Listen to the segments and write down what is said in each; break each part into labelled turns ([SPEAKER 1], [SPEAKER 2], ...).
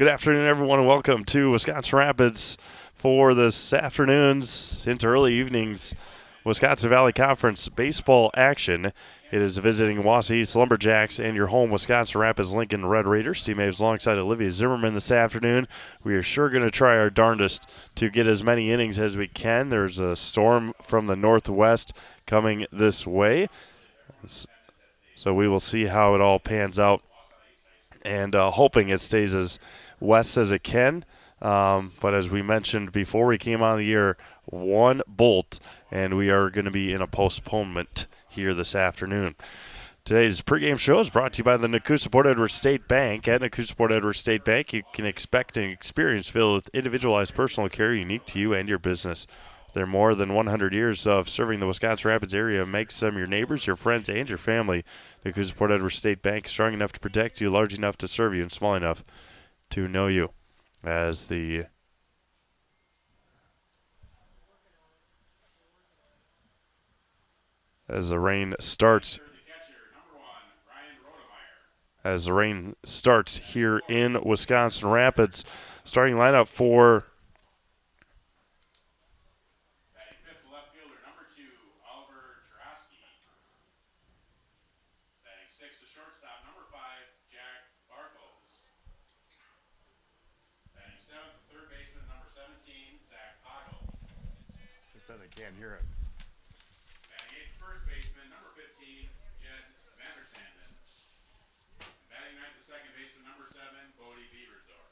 [SPEAKER 1] Good afternoon, everyone, and welcome to Wisconsin Rapids for this afternoon's into early evening's Wisconsin Valley Conference baseball action. It is visiting Wausau Lumberjacks and your home Wisconsin Rapids Lincoln Red Raiders. Team A's alongside Olivia Zimmerman this afternoon. We are sure going to try our darndest to get as many innings as we can. There's a storm from the northwest coming this way, so we will see how it all pans out, and hoping it stays as west as it can. But as we mentioned before we came on the air, one bolt, and we are going to be in a postponement here this afternoon. Today's pregame show is brought to you by the Nakusa-Port Edwards State Bank. At Nakusa-Port Edwards State Bank, you can expect an experience filled with individualized personal care unique to you and your business. Their more than 100 years of serving the Wisconsin Rapids area makes them your neighbors, your friends, and your family. Nakusa-Port Edwards State Bank is strong enough to protect you, large enough to serve you, and small enough to know you. As the rain starts here in Wisconsin Rapids. Starting lineup for I can't hear it.
[SPEAKER 2] Batting eighth, first baseman, number 15, Jed Vandersanden. Batting ninth, the second baseman, number 7, Bodie Beaversdorf.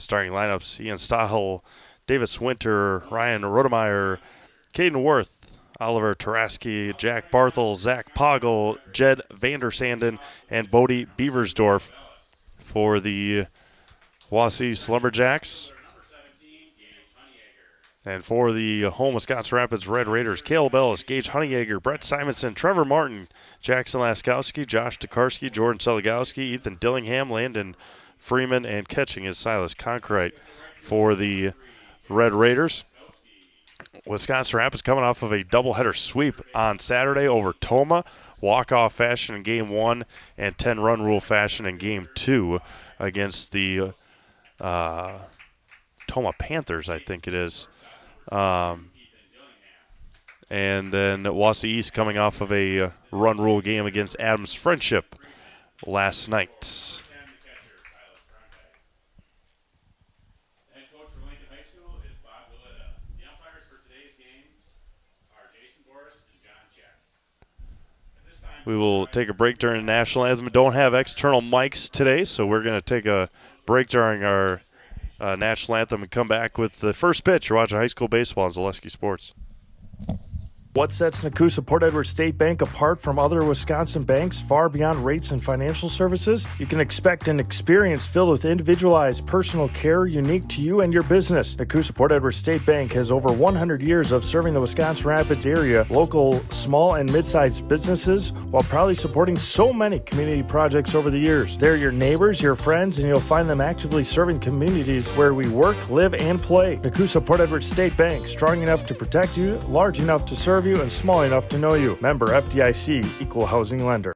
[SPEAKER 1] Starting lineups: Ian Stahel, Davis Winter, Ryan Rodemeyer, Caden Worth, Oliver Taraski, Jack Barthel, Zach Poggle, Jed Vandersanden, and Bodie Beaversdorf for the Wausau Lumberjacks. And for the home Wisconsin Rapids Red Raiders, Cale Bellis, Gage Honeyegger, Brett Simonson, Trevor Martin, Jackson Laskowski, Josh Tokarski, Jordan Seligowski, Ethan Dillingham, Landon Freeman, and catching is Silas Conkrite for the Red Raiders. Wisconsin Rapids coming off of a doubleheader sweep on Saturday over Toma, walk-off fashion in Game 1 and 10-run rule fashion in Game 2 against the Toma Panthers, I think it is. And then Wausau East coming off of a run rule game against Adams Friendship last night. We will take a break during the national anthem. We don't have external mics today, so we're going to take a break during our national anthem and come back with the first pitch. You're watching high school baseball on Zaleski Sports. What sets Nakusa-Port Edwards State Bank apart from other Wisconsin banks far beyond rates and financial services? You can expect an experience filled with individualized personal care unique to you and your business. Nakusa-Port Edwards State Bank has over 100 years of serving the Wisconsin Rapids area, local small and mid-sized businesses, while proudly supporting so many community projects over the years. They're your neighbors, your friends, and you'll find them actively serving communities where we work, live, and play. Nakusa-Port Edwards State Bank, strong enough to protect you, large enough to serve you, and small enough to know you. Member FDIC, Equal Housing Lender.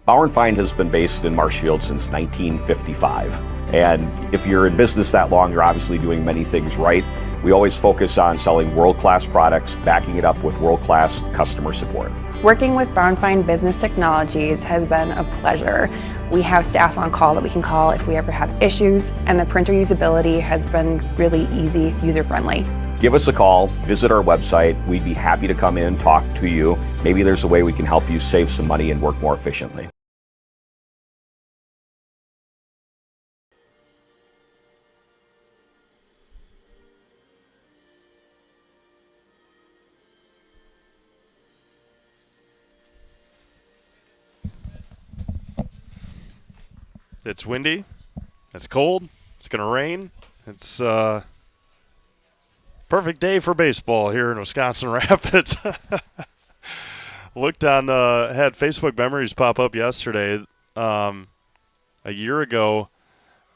[SPEAKER 3] Bauer & Feind has been based in Marshfield since 1955. And if you're in business that long, you're obviously doing many things right. We always focus on selling world-class products, backing it up with world-class customer support.
[SPEAKER 4] Working with Bauer & Feind Business Technologies has been a pleasure. We have staff on call that we can call if we ever have issues, and the printer usability has been really easy, user-friendly.
[SPEAKER 3] Give us a call, visit our website. We'd be happy to come in, talk to you. Maybe there's a way we can help you save some money and work more efficiently.
[SPEAKER 1] It's windy, it's cold, it's going to rain. It's perfect day for baseball here in Wisconsin Rapids. Looked on, had Facebook memories pop up yesterday. A year ago,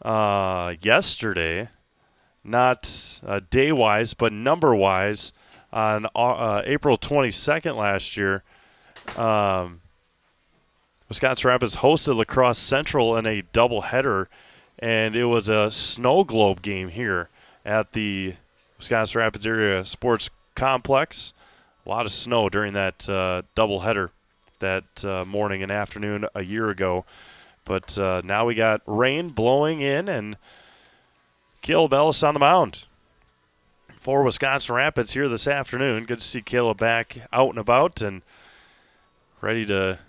[SPEAKER 1] yesterday, not day-wise, but number-wise, on April 22nd last year, Wisconsin Rapids hosted La Crosse Central in a doubleheader, and it was a snow globe game here at the Wisconsin Rapids Area Sports Complex. A lot of snow during that doubleheader that morning and afternoon a year ago. But now we got rain blowing in, and Caleb Ellis on the mound for Wisconsin Rapids here this afternoon. Good to see Caleb back out and about and ready to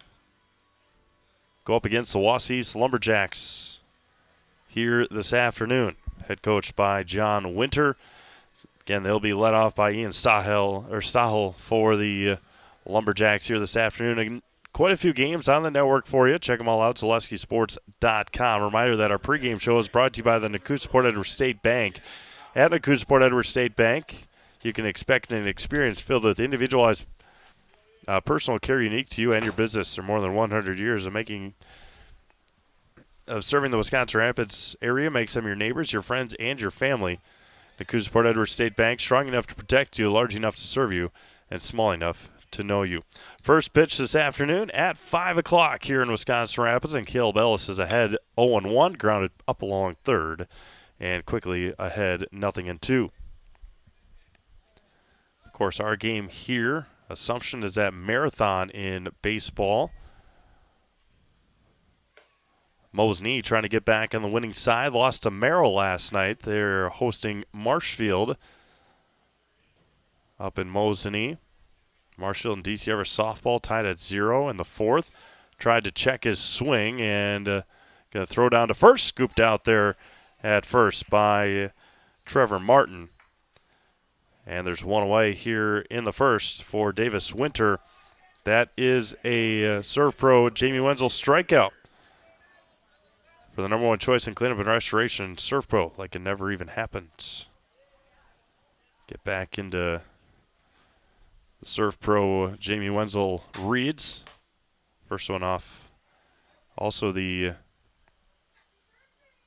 [SPEAKER 1] go up against the Wausau Lumberjacks here this afternoon. Head coached by John Winter. Again, they'll be led off by Ian Stahel for the Lumberjacks here this afternoon. And quite a few games on the network for you. Check them all out, ZaleskiSports.com. Reminder that our pregame show is brought to you by the Nakusport Edward State Bank. At Nakusport Edward State Bank, you can expect an experience filled with individualized personal care unique to you and your business. For more than 100 years of serving the Wisconsin Rapids area makes them your neighbors, your friends, and your family. Nakusport Edward State Bank, strong enough to protect you, large enough to serve you, and small enough to know you. First pitch this afternoon at 5 o'clock here in Wisconsin Rapids, and Caleb Ellis is ahead 0-1, grounded up along third, and quickly ahead 0-2. Of course, our game here, Assumption is at Marathon in baseball. Mosney trying to get back on the winning side. Lost to Merrill last night. They're hosting Marshfield up in Mosney. Marshfield and DC Everest softball tied at 0 in the fourth. Tried to check his swing and going to throw down to first. Scooped out there at first by Trevor Martin. And there's one away here in the first for Davis Winter. That is a Serve Pro Jamie Wenzel strikeout. For the number one choice in cleanup and restoration, Serve Pro, like it never even happened. Get back into the Serve Pro Jamie Wenzel reads. First one off. Also the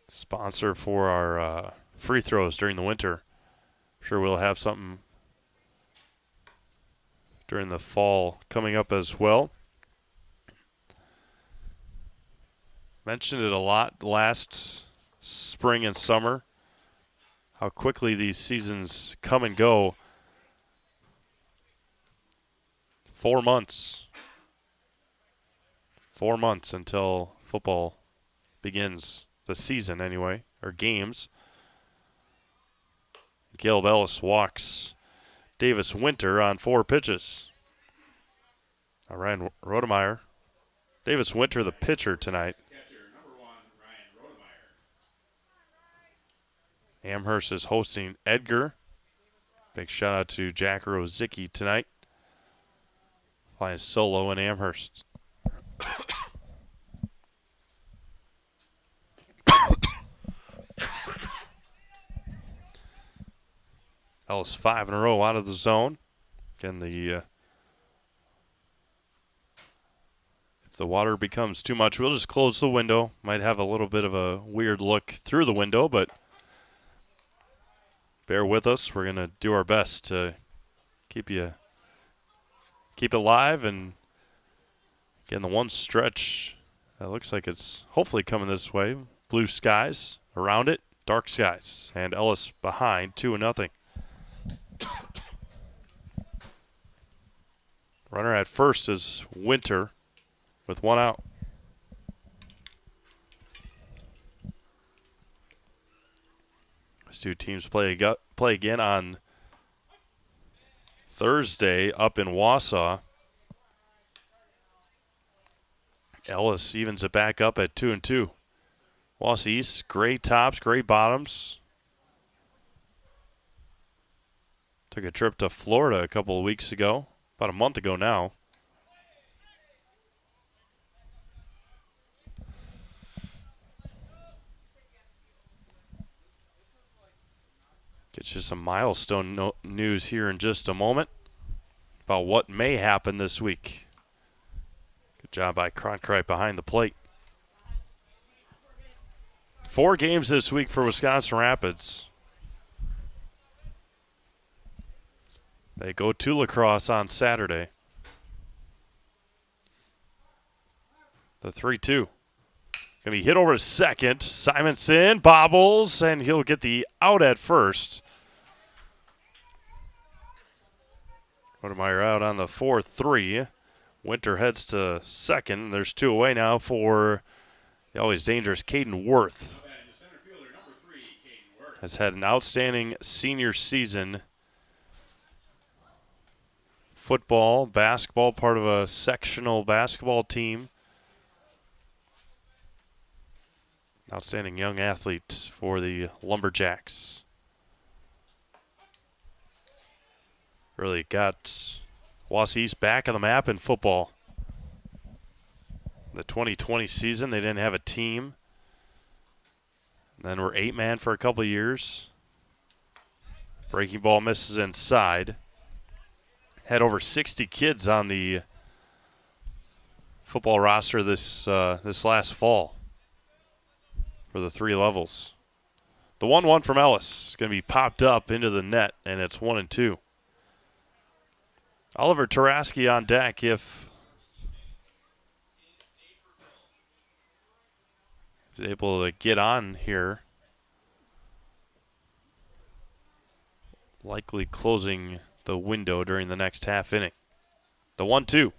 [SPEAKER 1] sponsor for our free throws during the winter. Sure we'll have something during the fall coming up as well. Mentioned it a lot last spring and summer, how quickly these seasons come and go. 4 months. 4 months until football begins, the season anyway, or games. Caleb Ellis walks Davis Winter on 4 pitches. Now Ryan Rodemeyer. Davis Winter, the pitcher tonight. Amherst is hosting Edgar. Big shout out to Jack Rosicki tonight. Flying solo in Amherst. Ellis 5 in a row out of the zone. Again, if the water becomes too much, we'll just close the window. Might have a little bit of a weird look through the window, but bear with us. We're going to do our best to keep it live. And again, the one stretch that looks like it's hopefully coming this way. Blue skies around it, dark skies, and Ellis behind 2-0. Runner at first is Winter with 1 out. These two teams play again on Thursday up in Wausau. Ellis evens it back up at 2-2. Wausau East, gray tops, gray bottoms. Took a trip to Florida a couple of weeks ago, about a month ago now. Get you some milestone news here in just a moment about what may happen this week. Good job by Cronkrite behind the plate. 4 games this week for Wisconsin Rapids. They go to La Crosse on Saturday. The 3-2. Going to be hit over to second. Simonson bobbles, and he'll get the out at first. Odemeyer out on the 4-3. Winter heads to second. There's 2 away now for the always dangerous Caden Worth. Has had an outstanding senior season. Football, basketball, part of a sectional basketball team. Outstanding young athlete for the Lumberjacks. Really got Wausau East back on the map in football. The 2020 season, they didn't have a team. Then we're 8-man for a couple of years. Breaking ball misses inside. Had over 60 kids on the football roster this last fall for the 3 levels. The 1-1 from Ellis is going to be popped up into the net, and it's 1-2. Oliver Taraski on deck if he's able to get on here. Likely closing the window during the next half inning. The 1-2.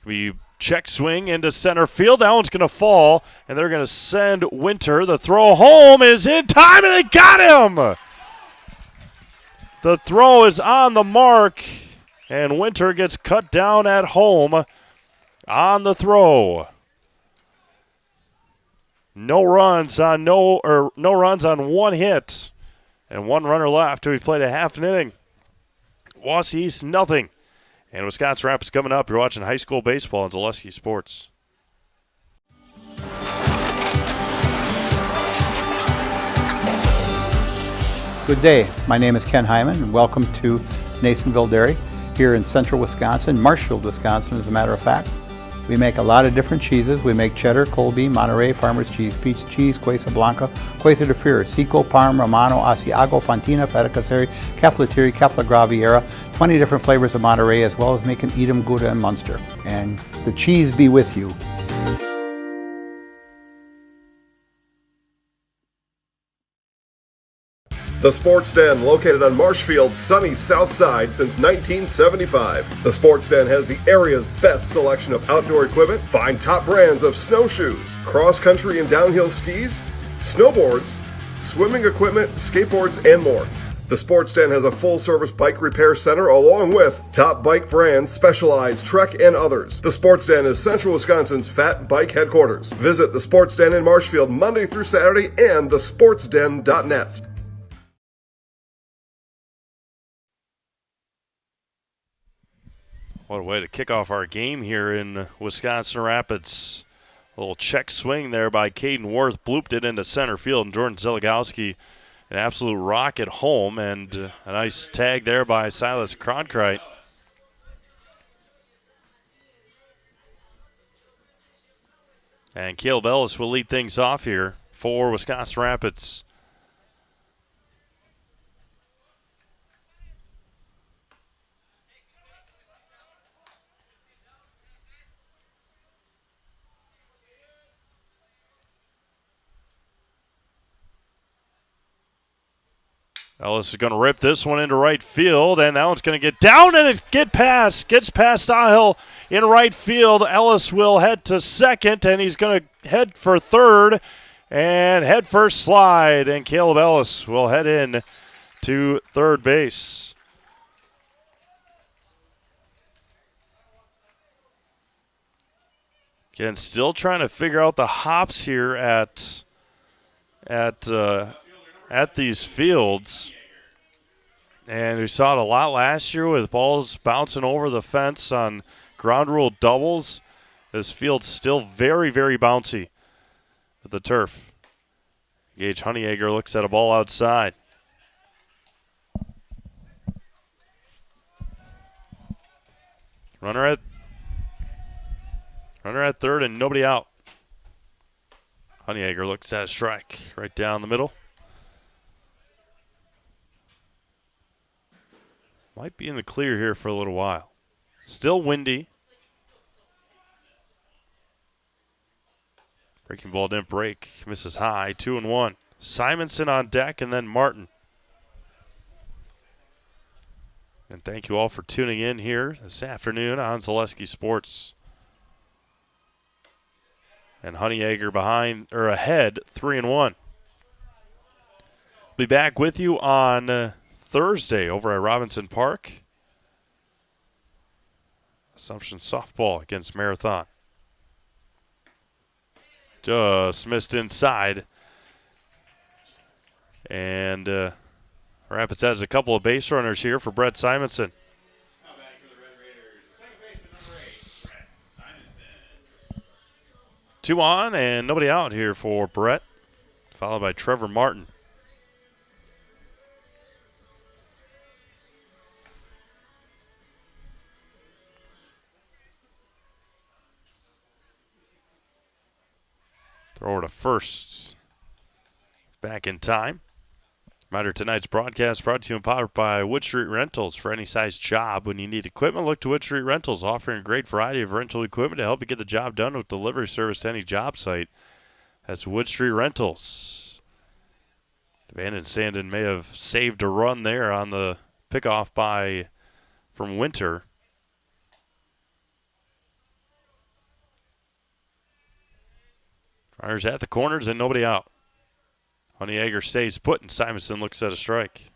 [SPEAKER 1] We check swing into center field. That one's going to fall, and they're going to send Winter. The throw home is in time, and they got him! The throw is on the mark, and Winter gets cut down at home on the throw. No runs on one hit, and 1 runner left. We've played a half an inning. Wausau East, nothing. And Wisconsin Rapids coming up. You're watching high school baseball on Zaleski Sports.
[SPEAKER 5] Good day. My name is Ken Hyman, and welcome to Nasonville Dairy here in central Wisconsin, Marshfield, Wisconsin, as a matter of fact. We make a lot of different cheeses. We make cheddar, Colby, Monterey, Farmer's Cheese, Peach Cheese, Quesa Blanca, Quesa de Fear, Seco, Parm, Romano, Asiago, Fontina, Feta Caseri, Caflateri, Cafla Graviera, 20 different flavors of Monterey, as well as making Edam, Gouda, and Munster. And the cheese be with you.
[SPEAKER 6] The Sports Den, located on Marshfield's sunny south side since 1975. The Sports Den has the area's best selection of outdoor equipment. Find top brands of snowshoes, cross-country and downhill skis, snowboards, swimming equipment, skateboards, and more. The Sports Den has a full-service bike repair center along with top bike brands, Specialized, Trek, and others. The Sports Den is Central Wisconsin's Fat Bike headquarters. Visit the Sports Den in Marshfield Monday through Saturday and thesportsden.net.
[SPEAKER 1] What a way to kick off our game here in Wisconsin Rapids. A little check swing there by Caden Worth, blooped it into center field, and Jordan Zeligowski, an absolute rocket home, and a nice tag there by Silas Cronkrite. And Caleb Ellis will lead things off here for Wisconsin Rapids. Ellis is going to rip this one into right field, and that one's going to get down, and it gets past Ahill in right field. Ellis will head to second, and he's going to head for third, and head first slide, and Caleb Ellis will head in to third base. Again, still trying to figure out the hops here at these fields. And we saw it a lot last year with balls bouncing over the fence on ground rule doubles. This field's still very, very bouncy with the turf. Gage Honeyegger looks at a ball outside. Runner at third and nobody out. Honeyegger looks at a strike right down the middle. Might be in the clear here for a little while. Still windy. Breaking ball didn't break. Misses high. 2-1. Simonson on deck, and then Martin. And thank you all for tuning in here this afternoon on Zaleski Sports. And Honeyegger ahead 3-1. Be back with you on Thursday over at Robinson Park. Assumption softball against Marathon. Just missed inside. And Rapids has a couple of base runners here for Brett Simonson.
[SPEAKER 2] Now batting for the Red Raiders, second baseman number 8, Brett Simonson.
[SPEAKER 1] 2 on and nobody out here for Brett, followed by Trevor Martin. Throw over to first. Back in time. Reminder, tonight's broadcast brought to you and powered by Wood Street Rentals. For any size job, when you need equipment, look to Wood Street Rentals, offering a great variety of rental equipment to help you get the job done with delivery service to any job site. That's Wood Street Rentals. Van Sanden may have saved a run there on the pickoff from Winter. Runners at the corners and nobody out. Honeyegger stays put, and Simonson looks at a strike.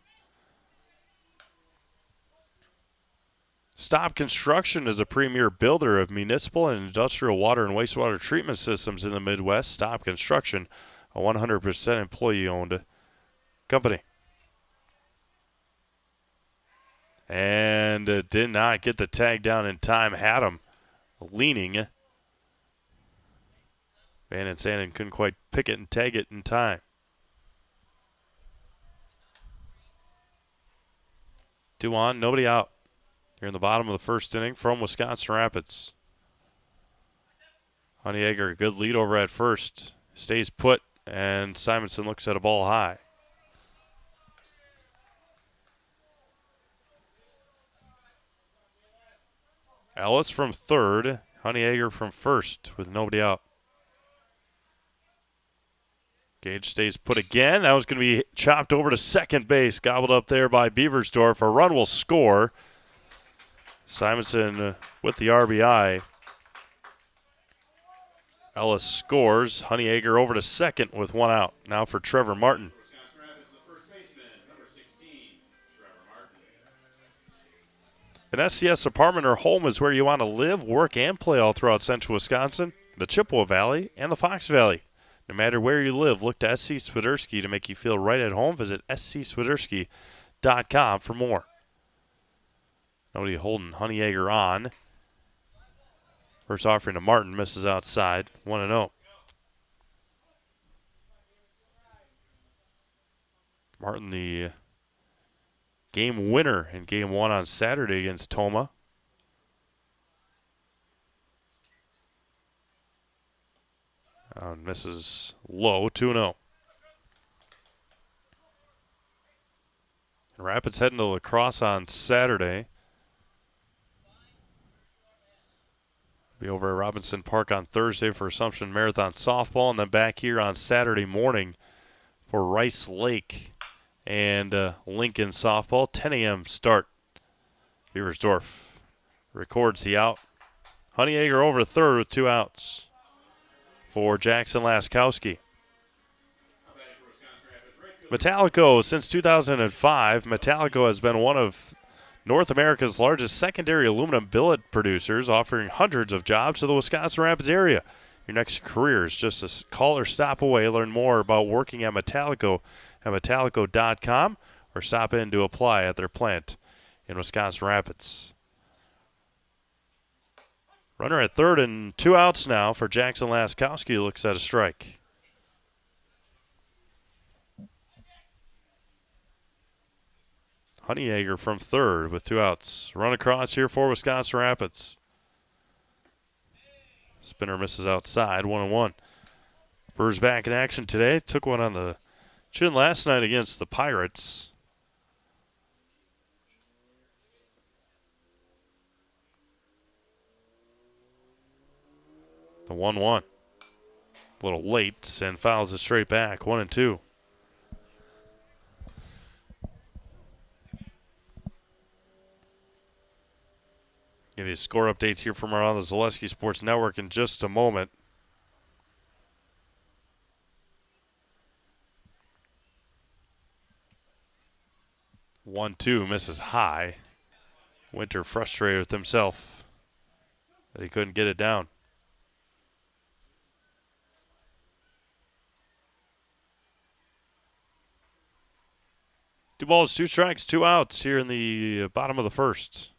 [SPEAKER 1] Stop Construction is a premier builder of municipal and industrial water and wastewater treatment systems in the Midwest. Stop Construction, a 100% employee-owned company. And did not get the tag down in time. Had him leaning. Van Sanden couldn't quite pick it and tag it in time. 2 on, nobody out. Here in the bottom of the first inning from Wisconsin Rapids. Honeyegger, a good lead over at first. Stays put, and Simonson looks at a ball high. Ellis from third, Honeyegger from first with nobody out. Gage stays put again. That was going to be chopped over to second base. Gobbled up there by Beaversdorf. A run will score. Simonson with the RBI. Ellis scores. Honeyegger over to second with 1 out. Now for Trevor Martin.
[SPEAKER 2] Wisconsin Rapids, the first baseman, number 16, Trevor Martin.
[SPEAKER 1] An SCS apartment or home is where you want to live, work, and play all throughout central Wisconsin, the Chippewa Valley, and the Fox Valley. No matter where you live, look to SC Swiderski to make you feel right at home. Visit scswiderski.com for more. Nobody holding Honeyegger on. First offering to Martin, misses outside. 1-0. Martin, the game winner in Game 1 on Saturday against Toma. Misses low, 2-0. Rapids heading to La Crosse on Saturday. Be over at Robinson Park on Thursday for Assumption Marathon Softball, and then back here on Saturday morning for Rice Lake and Lincoln Softball. 10 a.m. start. Beaversdorf records the out. Honeyegger over to third with 2 outs for Jackson Laskowski. Metallico, since 2005, Metallico has been one of North America's largest secondary aluminum billet producers, offering hundreds of jobs to the Wisconsin Rapids area. Your next career is just a call or stop away. Learn more about working at Metallico at metallico.com or stop in to apply at their plant in Wisconsin Rapids. Runner at third and 2 outs now for Jackson Laskowski. Looks at a strike. Honeyegger from third with 2 outs. Run across here for Wisconsin Rapids. Spinner misses outside, 1-1. Brewers back in action today. Took one on the chin last night against the Pirates. The 1-1. A little late and fouls it straight back. 1-2. Give you score updates here from around the Zaleski Sports Network in just a moment. One-two misses high. Winter frustrated with himself that he couldn't get it down. 2 balls, 2 strikes, 2 outs here in the bottom of the first.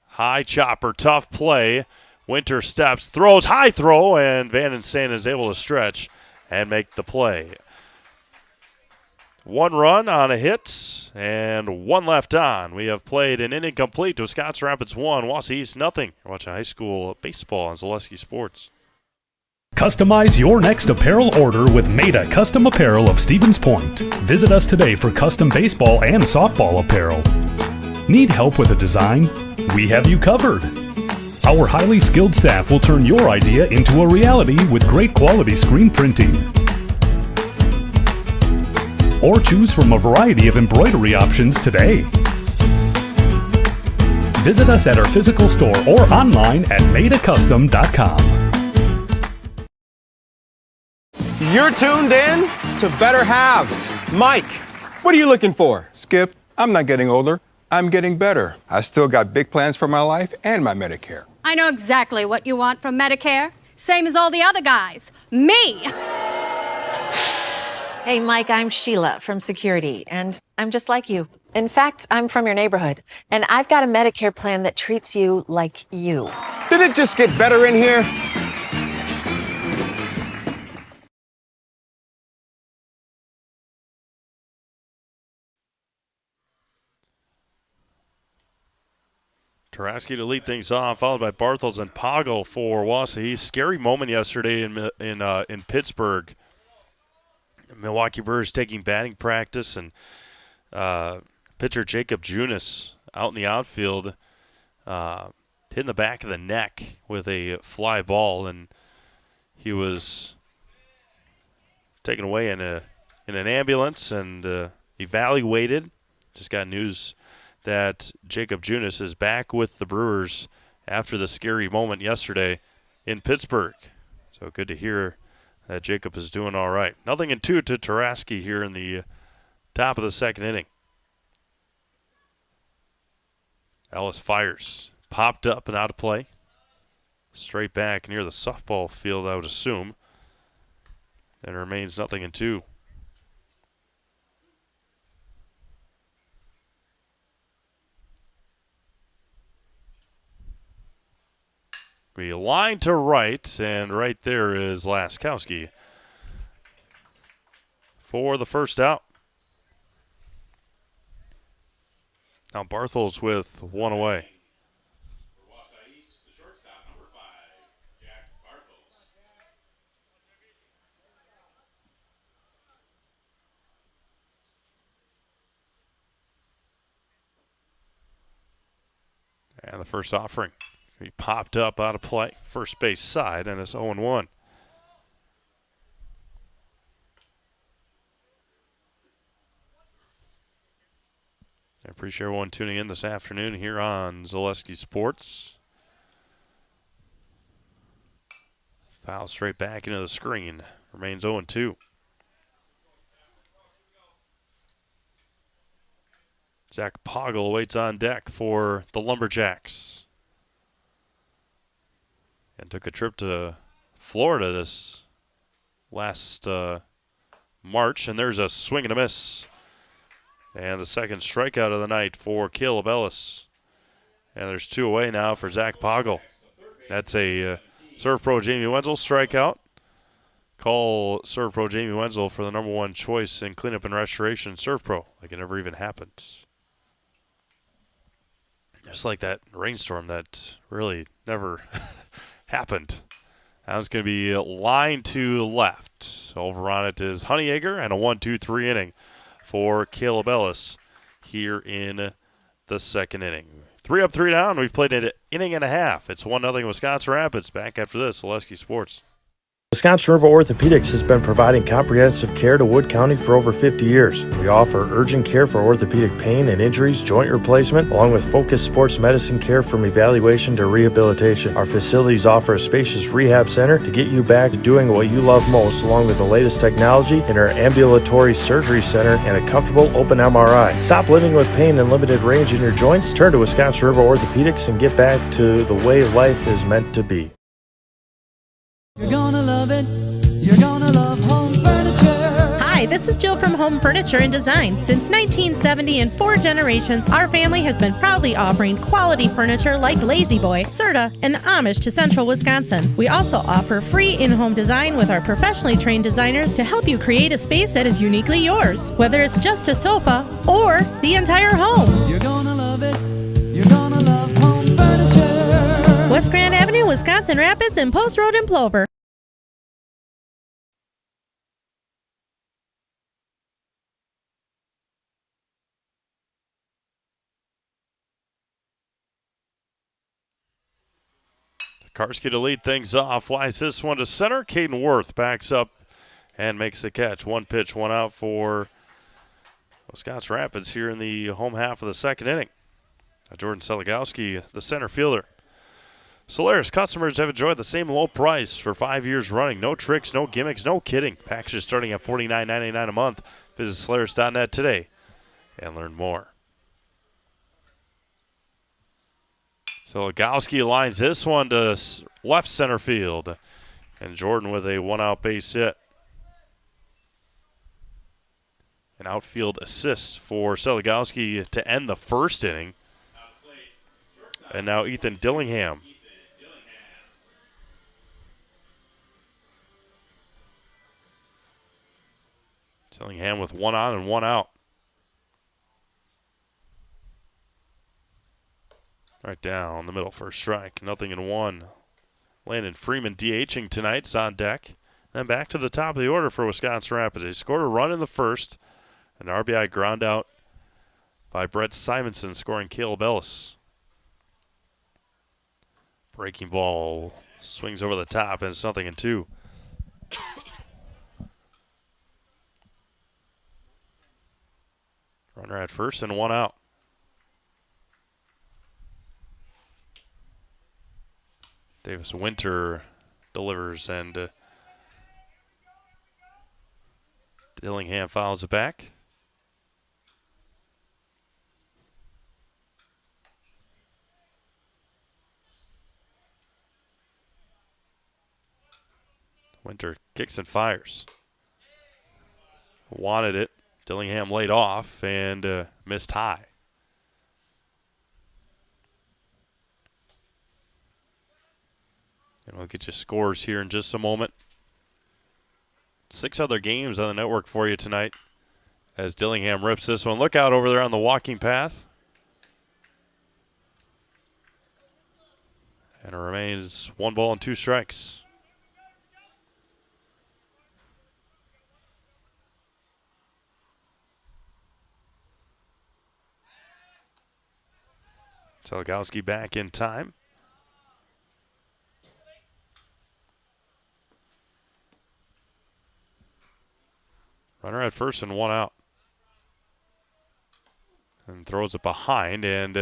[SPEAKER 1] High chopper, tough play. Winter steps, throws, high throw, and Van den Sande is able to stretch and make the play. 1 run on a hit and 1 left on. We have played an inning complete to Wisconsin Rapids 1, Wausau East nothing. You're watching high school baseball on Zaleski Sports.
[SPEAKER 7] Customize your next apparel order with Maida Custom Apparel of Stevens Point. Visit us today for custom baseball and softball apparel. Need help with a design? We have you covered. Our highly skilled staff will turn your idea into a reality with great quality screen printing. Or choose from a variety of embroidery options today. Visit us at our physical store or online at maidacustom.com.
[SPEAKER 8] You're tuned in to Better Halves. Mike, what are you looking for?
[SPEAKER 9] Skip, I'm not getting older. I'm getting better. I still got big plans for my life and my Medicare.
[SPEAKER 10] I know exactly what you want from Medicare. Same as all the other guys. Me!
[SPEAKER 11] Hey, Mike, I'm Sheila from Security, and I'm just like you. In fact, I'm from your neighborhood, and I've got a Medicare plan that treats you like you.
[SPEAKER 8] Did it just get better in here?
[SPEAKER 1] Taraski to lead things off, followed by Bartels and Poggle for Wausau East. Scary moment yesterday in Pittsburgh. Milwaukee Brewers taking batting practice, and pitcher Jacob Junis out in the outfield hit in the back of the neck with a fly ball, and he was taken away in an ambulance and evaluated. Just got news that Jacob Junis is back with the Brewers after the scary moment yesterday in Pittsburgh. So good to hear that Jacob is doing all right. 0-2 to Taraski here in the top of the second inning. Ellis fires. Popped up and out of play. Straight back near the softball field, I would assume. And it remains 0-2. We line to right, and right there is Laskowski for the first out. Now Bartels with 1 away.
[SPEAKER 2] For Wausau East, the shortstop, number 5, Jack Bartels.
[SPEAKER 1] And the first offering. He popped up out of play, first base side, and it's 0-1. I appreciate everyone tuning in this afternoon here on Zaleski Sports. Foul straight back into the screen. Remains 0-2. Zach Poggle waits on deck for the Lumberjacks. And took a trip to Florida this last March. And there's a swing and a miss. And the second strikeout of the night for Caleb Ellis. And there's 2 away now for Zach Poggle. That's a Serve Pro Jamie Wenzel strikeout. Call Serve Pro Jamie Wenzel for the number 1 choice in cleanup and restoration Serve Pro. Like it never even happened. Just like that rainstorm that really never happened. Now it's going to be line to left. Over on it is Honeyegger, and a 1-2-3 inning for Caleb Ellis here in the second inning. 3 up, 3 down. We've played an inning and a half. It's 1-0 Wisconsin Rapids. Back after this, Zaleski Sports.
[SPEAKER 12] Wisconsin River Orthopedics has been providing comprehensive care to Wood County for over 50 years. We offer urgent care for orthopedic pain and injuries, joint replacement, along with focused sports medicine care from evaluation to rehabilitation. Our facilities offer a spacious rehab center to get you back to doing what you love most, along with the latest technology in our ambulatory surgery center and a comfortable open MRI. Stop living with pain and limited range in your joints. Turn to Wisconsin River Orthopedics and get back to the way life is meant to be.
[SPEAKER 13] You're gonna love it. You're gonna love home furniture.
[SPEAKER 14] Hi, this is Jill from Home Furniture and Design. Since 1970, in 4 generations, our family has been proudly offering quality furniture like Lazy Boy, Serta, and the Amish to Central Wisconsin. We also offer free in-home design with our professionally trained designers to help you create a space that is uniquely yours, whether it's just a sofa or the entire home.
[SPEAKER 13] You're gonna love it. You're gonna love home furniture.
[SPEAKER 14] West Grand Avenue, Wisconsin Rapids, and Post Road in Plover.
[SPEAKER 1] Karski to lead things off, flies this one to center. Caden Worth backs up and makes the catch. 1 pitch, 1 out for Wisconsin Rapids here in the home half of the second inning. Jordan Seligowski, the center fielder. Solaris customers have enjoyed the same low price for 5 years running. No tricks, no gimmicks, no kidding. Packages starting at $49.99 a month. Visit Solaris.net today and learn more. So Legowski lines this one to left center field. And Jordan with a 1-out base hit. An outfield assist for Seligowski to end the first inning. And now Ethan Dillingham. Dillingham with 1 on and 1 out. Right down the middle for a strike. 0-1. Landon Freeman DHing tonight. Is on deck. Then back to the top of the order for Wisconsin Rapids. They scored a run in the first. An RBI ground out by Brett Simonson, scoring Caleb Ellis. Breaking ball swings over the top, and it's 0-2. Runner at first and 1 out. Davis Winter delivers, and Dillingham fouls it back. Winter kicks and fires. Wanted it. Dillingham laid off and missed high. And we'll get you scores here in just a moment. 6 other games on the network for you tonight as Dillingham rips this one. Look out over there on the walking path. And it remains 1 ball and 2 strikes. Seligowski back in time. Runner at first and 1 out. And throws it behind, and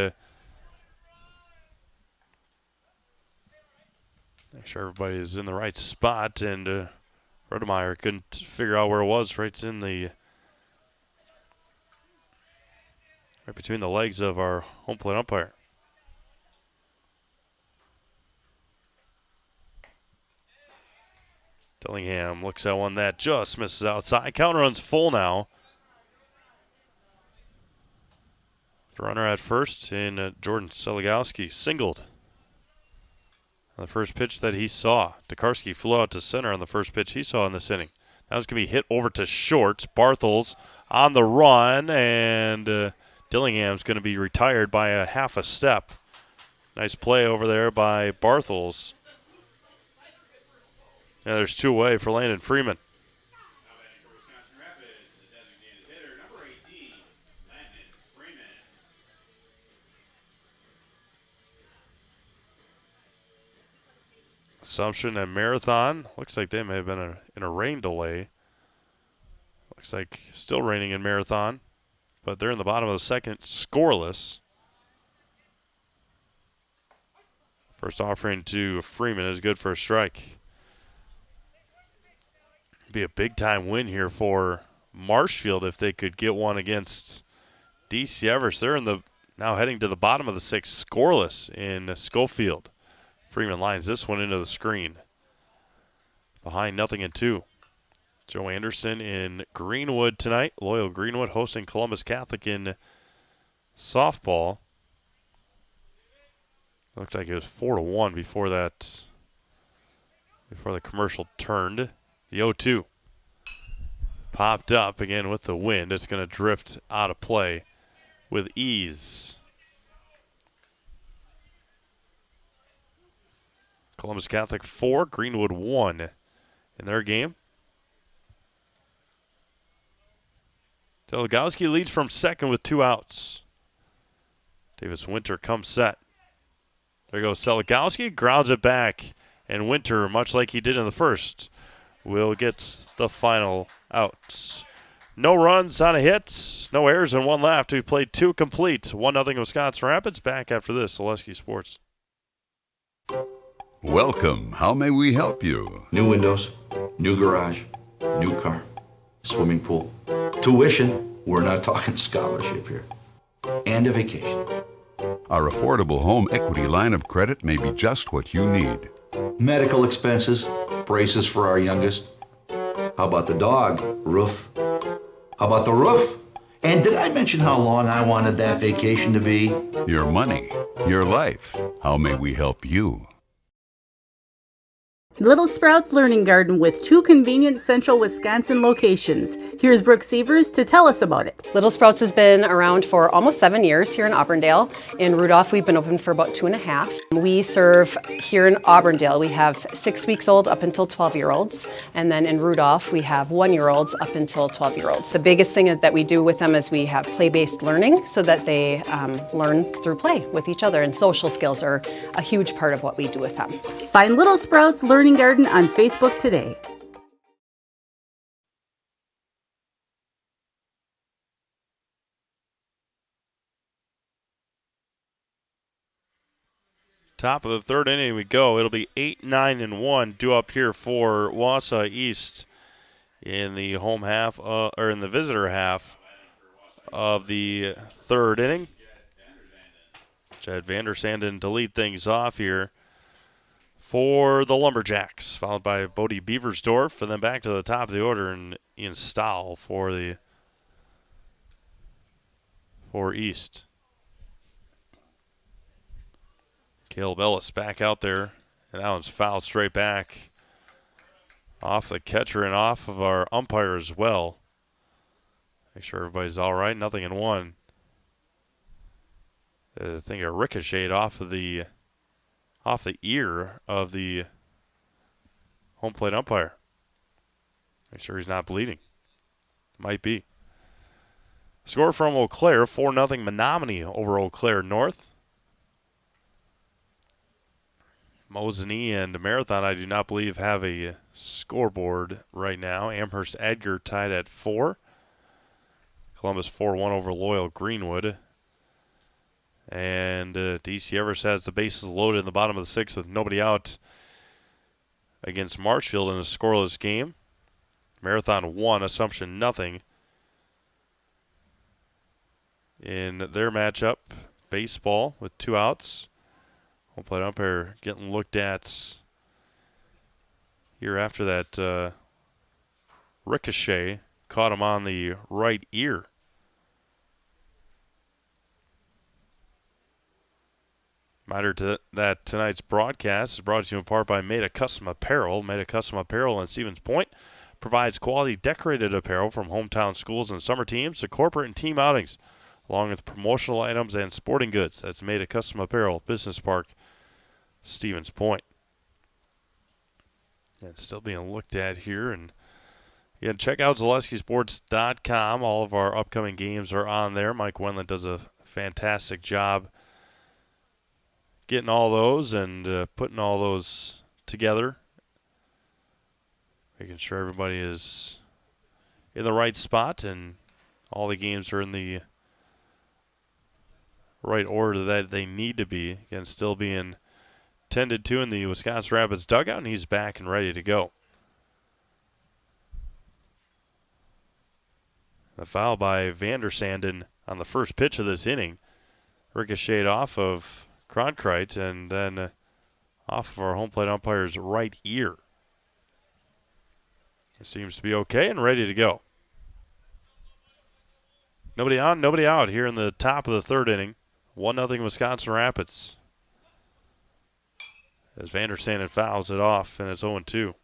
[SPEAKER 1] make sure everybody is in the right spot, and Rodemeyer couldn't figure out where it was. Right in the right between the legs of our home plate umpire. Dillingham looks at one that just misses outside. Counter run's full now. The runner at first, and Jordan Seligowski singled on the first pitch that he saw. Tokarski flew out to center on the first pitch he saw in this inning. Now it's going to be hit over to short. Barthels on the run, and Dillingham's going to be retired by a half a step. Nice play over there by Barthels. And there's 2 away for Landon Freeman.
[SPEAKER 2] Now batting for Wisconsin Rapids, the designated hitter, number 18, Landon Freeman.
[SPEAKER 1] Assumption and Marathon. Looks like they may have been in a rain delay. Looks like still raining in Marathon. But they're in the bottom of the second, scoreless. First offering to Freeman is good for a strike. Be a big-time win here for Marshfield if they could get one against DC Everest. They're now heading to the bottom of the sixth, scoreless in Schofield. Freeman lines this one into the screen. Behind 0-2. Joe Anderson in Greenwood tonight. Loyal Greenwood hosting Columbus Catholic in softball. Looked like it was 4-1 before that. Before the commercial turned. The 0-2 popped up again with the wind. It's going to drift out of play with ease. Columbus Catholic 4, Greenwood 1 in their game. Delegowski leads from second with 2 outs. Davis Winter comes set. There goes Delegowski, grounds it back, and Winter, much like he did in the first, will get the final outs. No runs on a hit, no errors, and 1 left. We played 2 complete. 1-0 Wisconsin Rapids. Back after this, Zaleski Sports.
[SPEAKER 15] Welcome. How may we help you?
[SPEAKER 16] New windows, new garage, new car, swimming pool. Tuition, we're not talking scholarship here. And a vacation.
[SPEAKER 15] Our affordable home equity line of credit may be just what you need.
[SPEAKER 16] Medical expenses, braces for our youngest. How about the dog? Roof. How about the roof? And did I mention how long I wanted that vacation to be?
[SPEAKER 15] Your money, your life. How may we help you?
[SPEAKER 17] Little Sprouts Learning Garden with 2 convenient central Wisconsin locations. Here's Brooke Sievers to tell us about it.
[SPEAKER 18] Little Sprouts has been around for almost 7 years here in Auburndale. In Rudolph, we've been open for about 2.5. We serve here in Auburndale, we have 6 weeks old up until 12-year-olds. And then in Rudolph, we have 1-year-olds up until 12-year-olds. The biggest thing that we do with them is we have play-based learning so that they learn through play with each other. And social skills are a huge part of what we do with them.
[SPEAKER 17] Find Little Sprouts Learning Garden on Facebook today.
[SPEAKER 1] Top of the third inning we go. It'll be 8-9-1 due up here for Wausau East in the home half, or in the visitor half of the third inning. Jed Vandersanden to lead things off here for the Lumberjacks, followed by Bodie Beaversdorf, and then back to the top of the order and Ian Stahl for East. Caleb Ellis back out there, and that one's fouled straight back off the catcher and off of our umpire as well. Make sure everybody's all right. 0-1. I think it ricocheted off the ear of the home plate umpire. Make sure he's not bleeding. Might be. Score from Eau Claire, 4-0 Menominee over Eau Claire North. Mosinee and Marathon, I do not believe, have a scoreboard right now. Amherst Edgar tied at 4. Columbus 4-1 over Loyal Greenwood. And DC Everest has the bases loaded in the bottom of the 6th with nobody out against Marshfield in a scoreless game. Marathon 1, Assumption 0. In their matchup, baseball with 2 outs. Home plate umpire getting looked at here after that ricochet. Caught him on the right ear. Reminder to that tonight's broadcast is brought to you in part by Made a Custom Apparel. Made a Custom Apparel in Stevens Point provides quality decorated apparel from hometown schools and summer teams to corporate and team outings, along with promotional items and sporting goods. That's Made a Custom Apparel, Business Park, Stevens Point. And still being looked at here. And again, check out ZaleskiSports.com. All of our upcoming games are on there. Mike Wendland does a fantastic job getting all those and putting all those together, making sure everybody is in the right spot and all the games are in the right order that they need to be. Again, still being tended to in the Wisconsin Rapids dugout, and he's back and ready to go. The foul by Vandersanden on the first pitch of this inning ricocheted off of Cronkrite and then off of our home plate umpire's right ear. It seems to be okay and ready to go. Nobody on, nobody out here in the top of the third inning. 1-0 Wisconsin Rapids. As Vandersanden fouls it off, and it's 0-2.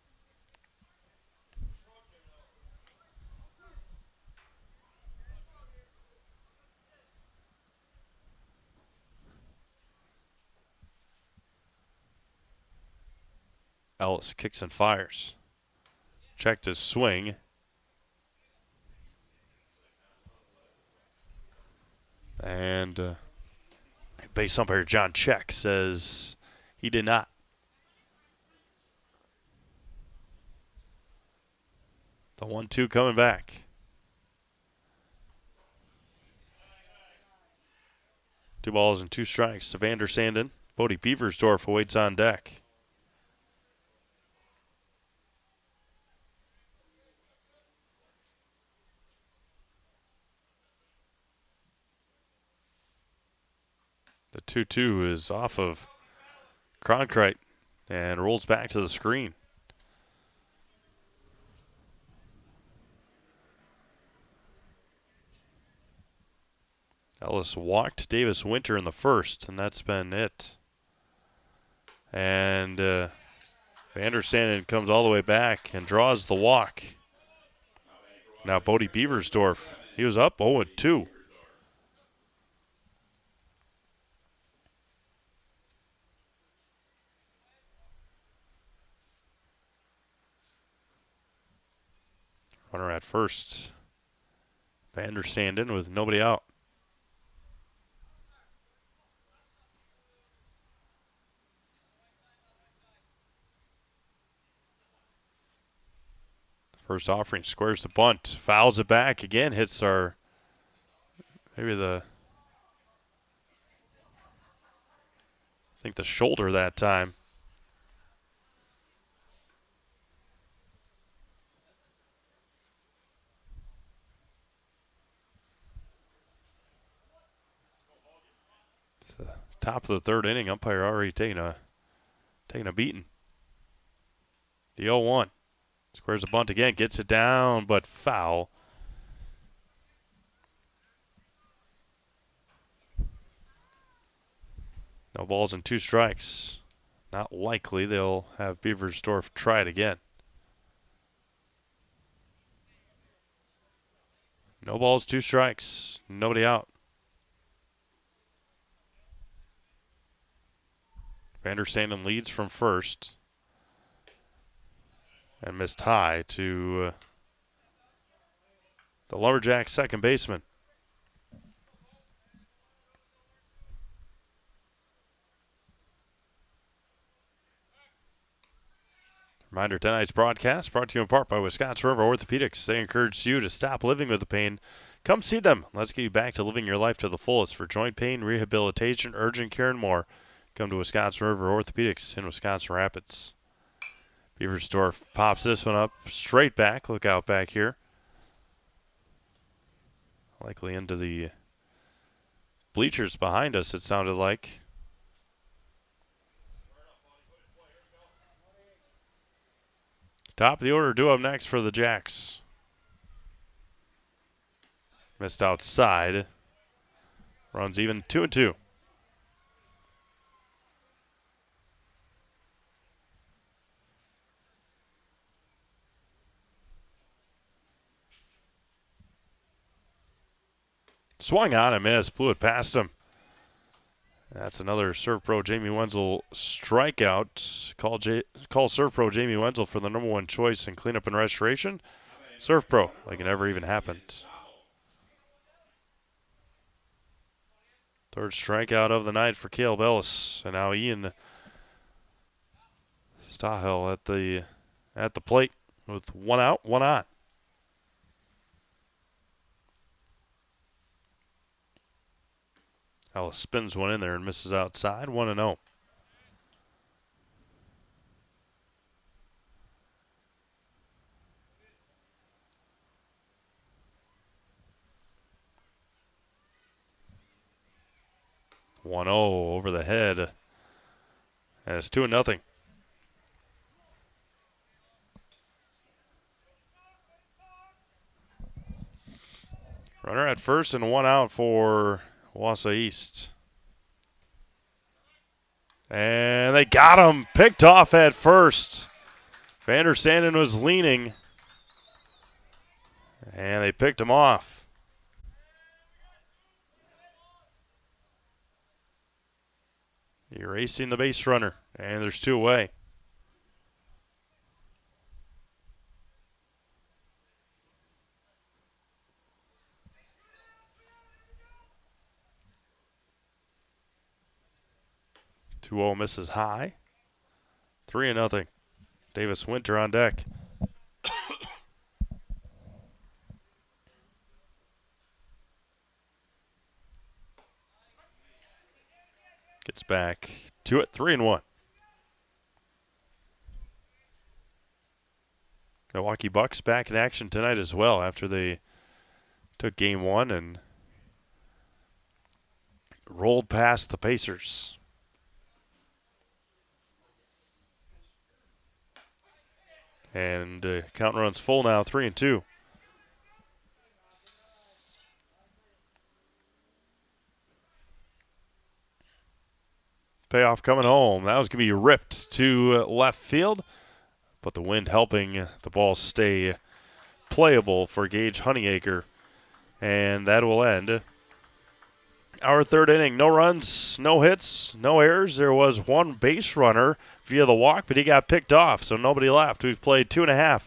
[SPEAKER 1] Ellis kicks and fires. Checked his swing. And base umpire John Check says he did not. The 1-2 coming back. 2 balls and 2 strikes to Vandersanden. Bodie Beversdorf awaits on deck. The 2-2 is off of Cronkrite and rolls back to the screen. Ellis walked Davis Winter in the first, and that's been it. And Vandersanden comes all the way back and draws the walk. Now Bodie Beversdorf, he was up 0-2. Runner at first. Vandersanden with nobody out. First offering squares the bunt, fouls it back again, hits our I think the shoulder that time. It's the top of the third inning. Umpire already taking a beating. The 0-1. Squares the bunt again, gets it down, but foul. No balls and 2 strikes. Not likely they'll have Beversdorf try it again. No balls, 2 strikes. Nobody out. Vandersanden leads from first. And missed high to the Lumberjacks second baseman. Reminder, tonight's broadcast brought to you in part by Wisconsin River Orthopedics. They encourage you to stop living with the pain. Come see them. Let's get you back to living your life to the fullest. For joint pain, rehabilitation, urgent care, and more, come to Wisconsin River Orthopedics in Wisconsin Rapids. Beversdorf pops this one up straight back. Look out back here. Likely into the bleachers behind us, it sounded like. Top of the order due up next for the Jacks. Missed outside. Runs even 2-2. Swung on and missed, blew it past him. That's another Serve Pro Jamie Wenzel strikeout. Call Serve Pro Jamie Wenzel for the #1 choice in cleanup and restoration. Serve Pro, like it never even happened. Third strikeout of the night for Caleb Ellis. And now Ian Stahel at the plate with one out, one on. Ellis spins one in there and misses outside, 1-0. Over the head, and it's 2-0. Runner at first and one out for Wausau East. And they got him. Picked off at first. Vander Sanden was leaning. And they picked him off. Erasing the base runner. And there's 2 away. Misses high. 3-0. Davis Winter on deck. Gets back to it, 3-1. Milwaukee Bucks back in action tonight as well after they took game 1 and rolled past the Pacers. And count runs full now, 3-2. Payoff coming home. That was going to be ripped to left field, but the wind helping the ball stay playable for Gage Honeyacre. And that will end our 3rd inning. No runs, no hits, no errors. There was one base runner via the walk, but he got picked off, so nobody left. We've played 2.5.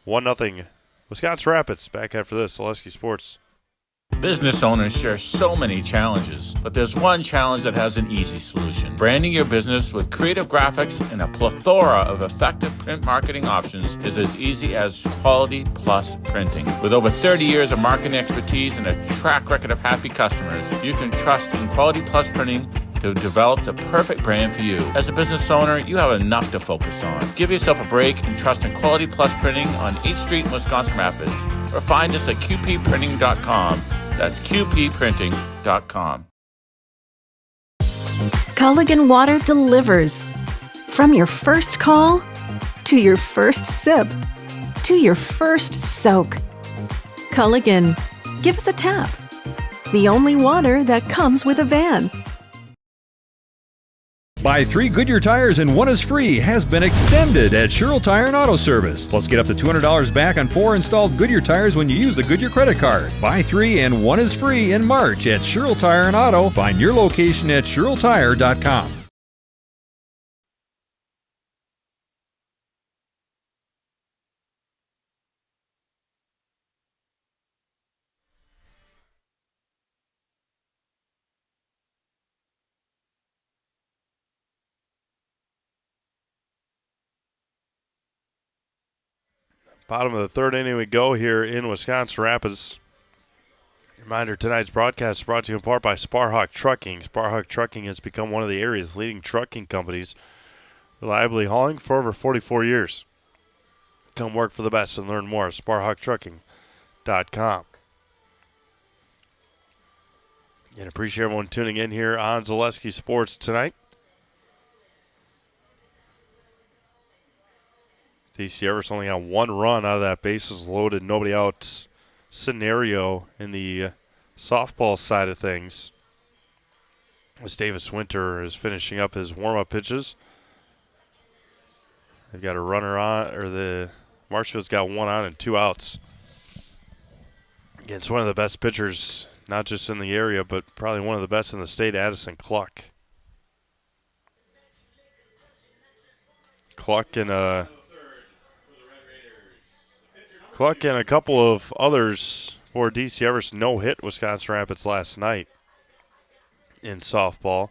[SPEAKER 1] 1-0. Wisconsin Rapids. Back after this. Zaleski Sports.
[SPEAKER 19] Business owners share so many challenges, but there's one challenge that has an easy solution. Branding your business with creative graphics and a plethora of effective print marketing options is as easy as Quality Plus Printing. With over 30 years of marketing expertise and a track record of happy customers, you can trust in Quality Plus Printing to develop the perfect brand for you. As a business owner, you have enough to focus on. Give yourself a break and trust in Quality Plus Printing on 8th Street in Wisconsin Rapids, or find us at qpprinting.com. That's qpprinting.com.
[SPEAKER 20] Culligan Water delivers. From your first call, to your first sip, to your first soak. Culligan, give us a tap. The only water that comes with a van.
[SPEAKER 21] Buy 3 Goodyear tires and 1 is free has been extended at Sherrill Tire and Auto Service. Plus, get up to $200 back on 4 installed Goodyear tires when you use the Goodyear credit card. Buy 3 and 1 is free in March at Sherrill Tire and Auto. Find your location at SherrillTire.com.
[SPEAKER 1] Bottom of the 3rd inning we go here in Wisconsin Rapids. Reminder, tonight's broadcast is brought to you in part by Sparhawk Trucking. Sparhawk Trucking has become one of the area's leading trucking companies, reliably hauling for over 44 years. Come work for the best and learn more at SparhawkTrucking.com. And appreciate everyone tuning in here on Zaleski Sports tonight. DC Everest only got 1 run out of that bases loaded, nobody out scenario in the softball side of things. As Davis Winter is finishing up his warm-up pitches. They've got a runner on, or the Marshfield's got 1 on and 2 outs. Against one of the best pitchers, not just in the area, but probably one of the best in the state, Addison Cluck. Cluck and a couple of others for DC Everest no-hit Wisconsin Rapids last night in softball.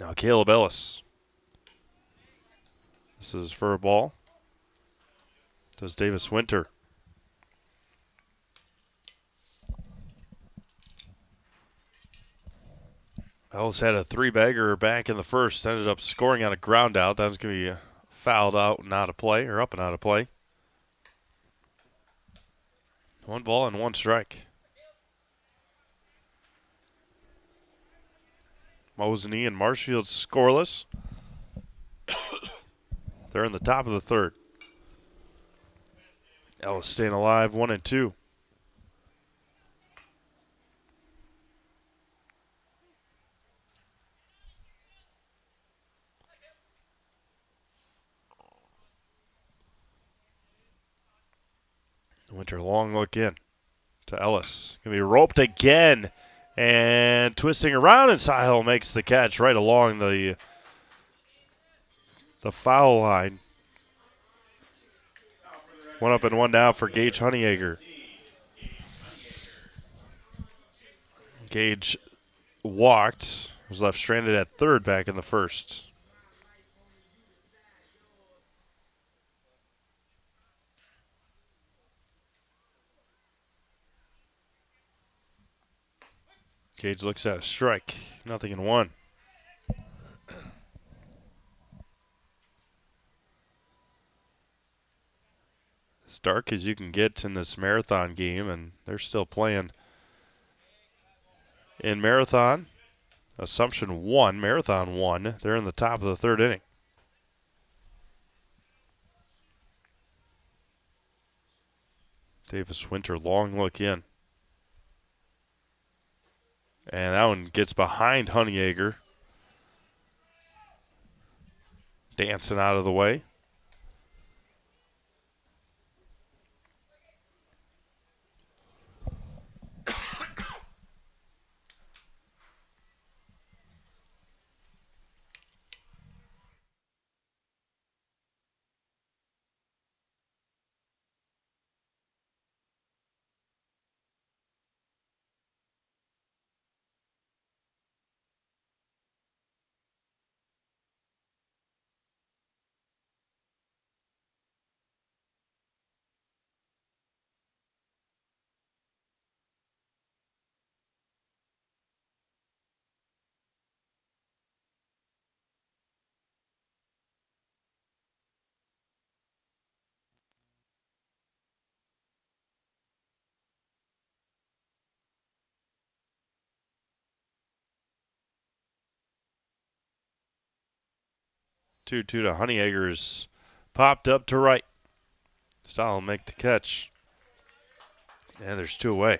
[SPEAKER 1] Now Caleb Ellis. This is for a ball. Does Davis Winter. Ellis had a three-bagger back in the first. Ended up scoring on a ground out. That was going to be fouled out and out of play, or up and out of play. 1 ball and 1 strike. Mosinee and Marshfield scoreless. They're in the top of the third. Ellis staying alive, 1 and 2. Winter long look in to Ellis. Going to be roped again and twisting around, and Sahil makes the catch right along the foul line. 1 up and 1 down for Gage Honeyegger. Gage walked, was left stranded at third back in the first. Gage looks at a strike, 0-1. As dark as you can get in this marathon game, and they're still playing in Marathon. Assumption 1, Marathon 1. They're in the top of the third inning. Davis Winter, long look in. And that one gets behind Honeyegger. Dancing out of the way. Two to Honeyegger's popped up to right. Stahl will make the catch. And there's 2 away.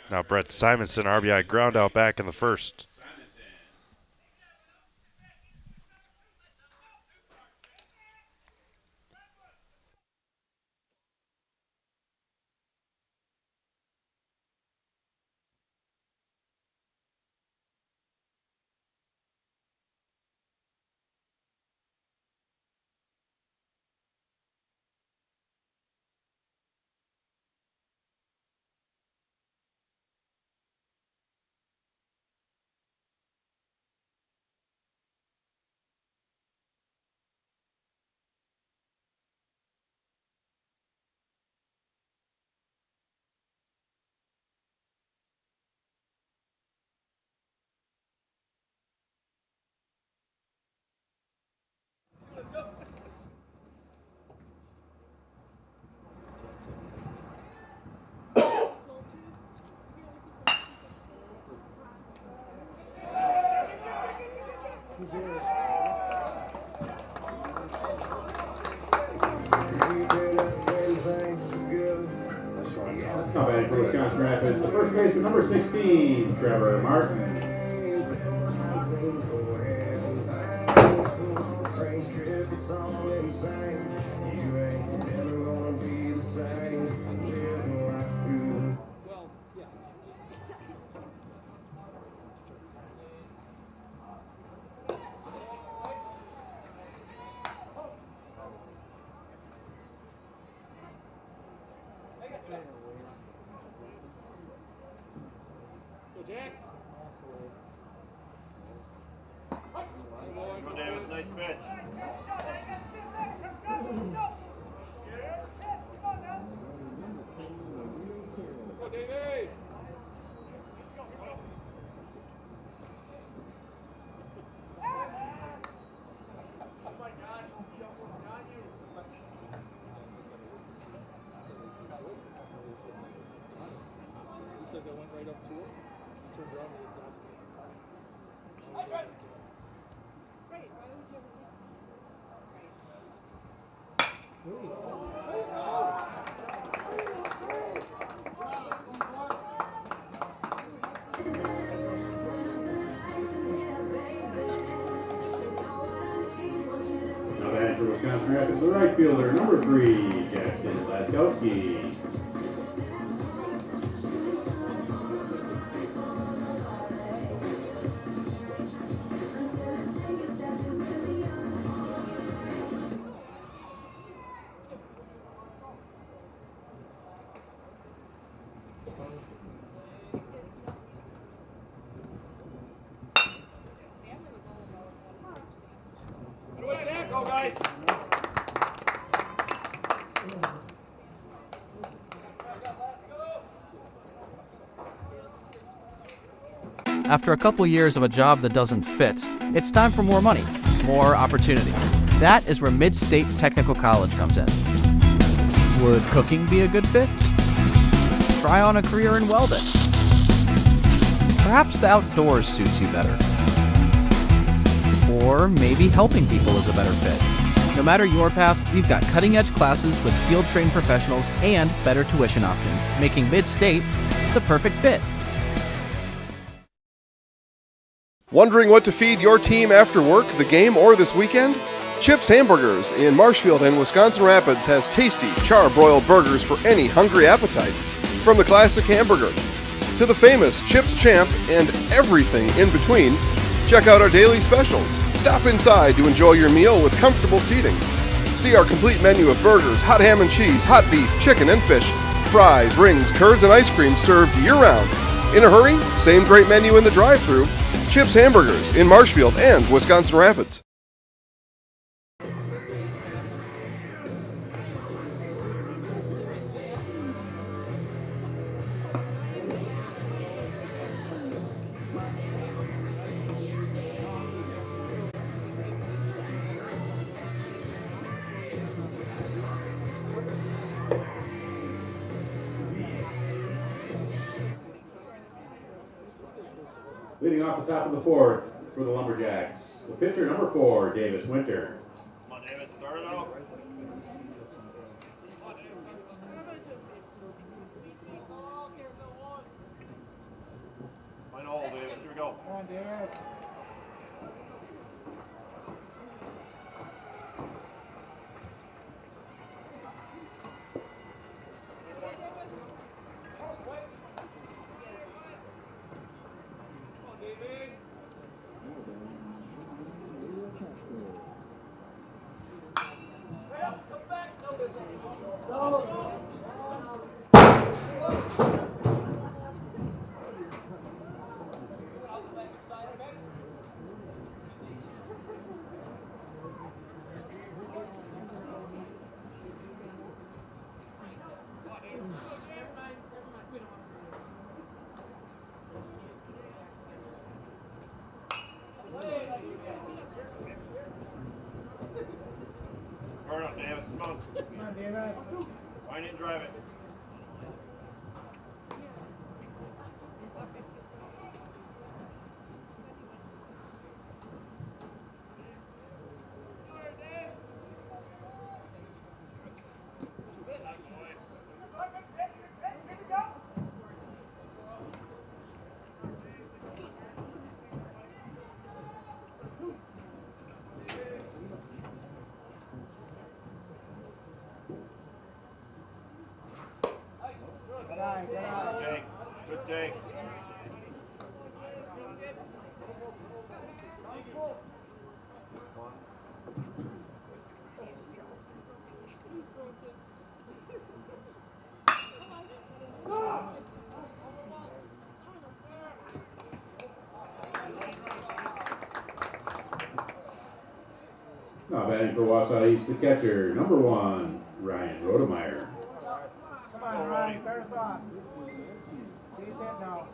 [SPEAKER 1] Now Brett Simonson, RBI ground out back in the first.
[SPEAKER 2] Now batting for Wisconsin Rapids, the first baseman, number 16, Trevor Martin. For Wisconsin Rapids, the right fielder, number 3, Jackson Laskowski. Go, guys.
[SPEAKER 4] After a couple years of a job that doesn't fit, it's time for more money, more opportunity. That is where Mid-State Technical College comes in. Would cooking be a good fit? Try on a career in welding. Perhaps the outdoors suits you better. Or maybe helping people is a better fit. No matter your path, we've got cutting-edge classes with field-trained professionals and better tuition options, making Mid-State the perfect fit.
[SPEAKER 6] Wondering what to feed your team after work, the game, or this weekend? Chips Hamburgers in Marshfield and Wisconsin Rapids has tasty, char-broiled burgers for any hungry appetite. From the classic hamburger to the famous Chips Champ and everything in between, check out our daily specials. Stop inside to enjoy your meal with comfortable seating. See our complete menu of burgers, hot ham and cheese, hot beef, chicken and fish, fries, rings, curds, and ice cream served year-round. In a hurry? Same great menu in the drive-thru. Chips Hamburgers in Marshfield and Wisconsin Rapids.
[SPEAKER 2] Leading off the top of the fourth for the Lumberjacks, the pitcher, number 4, Davis Winter.
[SPEAKER 1] Come on, Davis, start it out. Find a hole, Davis. Here we go. Come on, Davis. Turn up, Davis. Come on. Come on, Davis. Find it and drive it. Good take.
[SPEAKER 2] Now batting for Wausau East, the catcher, number 1, Ryan Rodemeyer.
[SPEAKER 13] Come on, Ryan, start us off. Get his head now.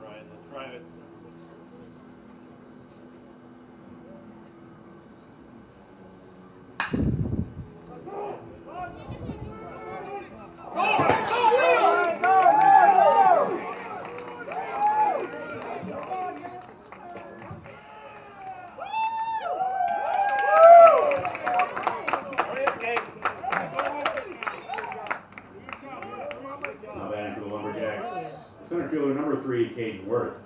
[SPEAKER 2] Ryan, let's drive it. Now batting for the Lumberjacks, center fielder number 3, Caden Worth.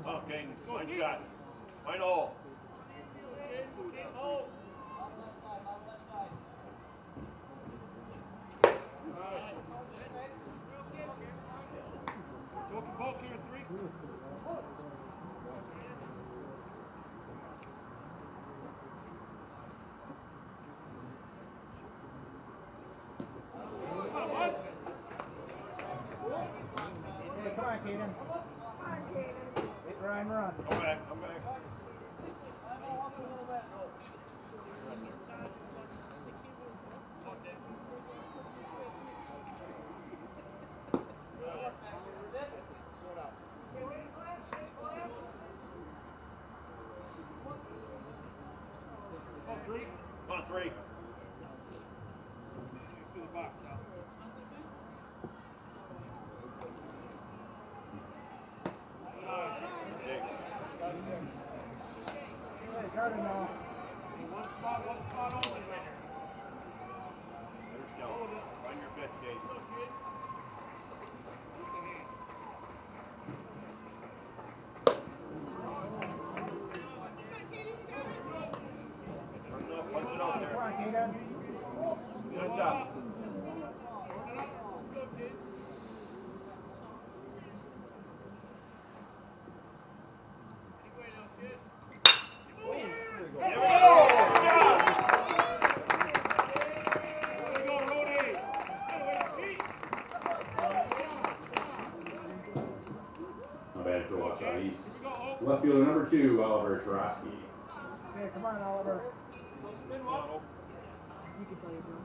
[SPEAKER 2] Okay, one shot. One all.
[SPEAKER 13] Hey, come on, Caden. Hit Ryan, run.
[SPEAKER 2] Come back, come back. Come on, 3. To the box now. One spot open. There's go. Find your pitch, Dave. Punch it out there.
[SPEAKER 13] Come on, Caden.
[SPEAKER 2] Get on top. Not bad for Wausau East. Left fielder number 2, Oliver Tarosky.
[SPEAKER 13] Okay, come on, Oliver. You can play it, bro.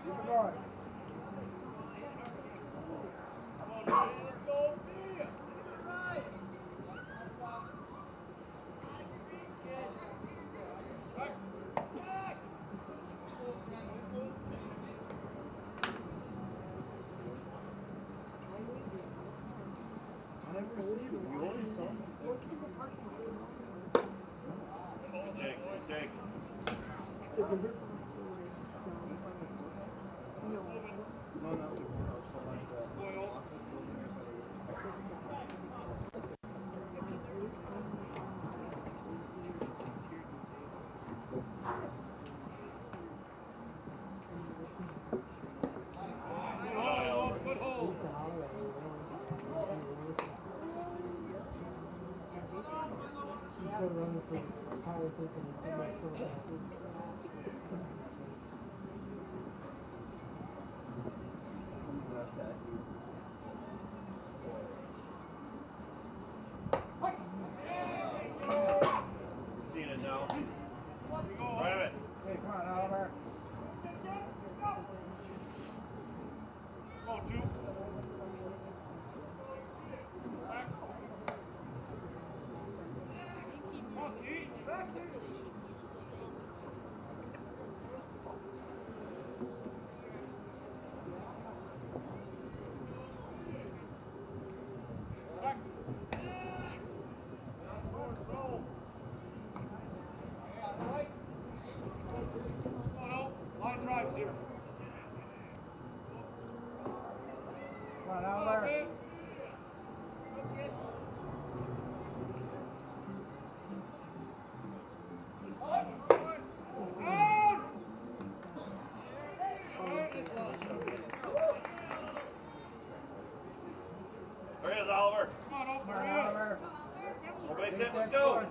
[SPEAKER 13] Keep it going.
[SPEAKER 2] Take. Seeing it now. Grab it.
[SPEAKER 13] Hey, come on, Oliver.
[SPEAKER 2] Go, 2. There he is, Oliver. Come on, Oliver. Everybody sit, let's go.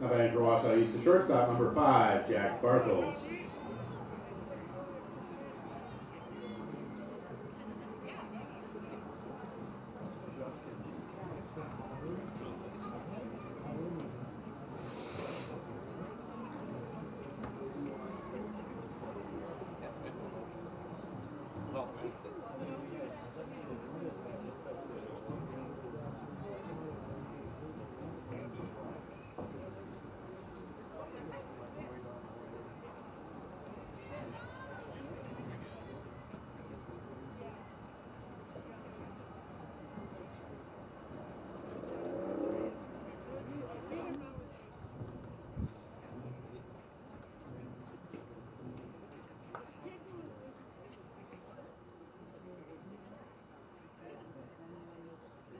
[SPEAKER 3] Now batting for Wausau, he's the shortstop, number 5, Jack Bartels.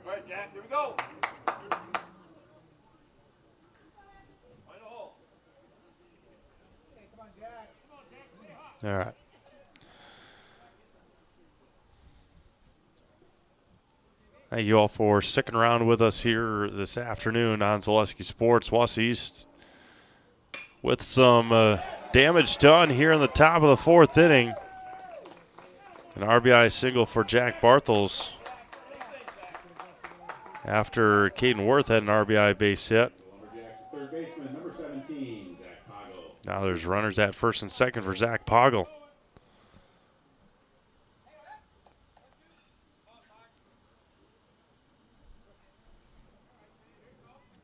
[SPEAKER 2] All right, Jack, here we go.
[SPEAKER 1] All right. Thank you all for sticking around with us here this afternoon on Zaleski Sports. Wausau East with some damage done here in the top of the 4th inning. An RBI single for Jack Bartels after Caden Worth had an RBI base hit.
[SPEAKER 3] Lumberjacks third baseman, number 17, Zach Poggle.
[SPEAKER 1] Now there's runners at first and second for Zach Poggle.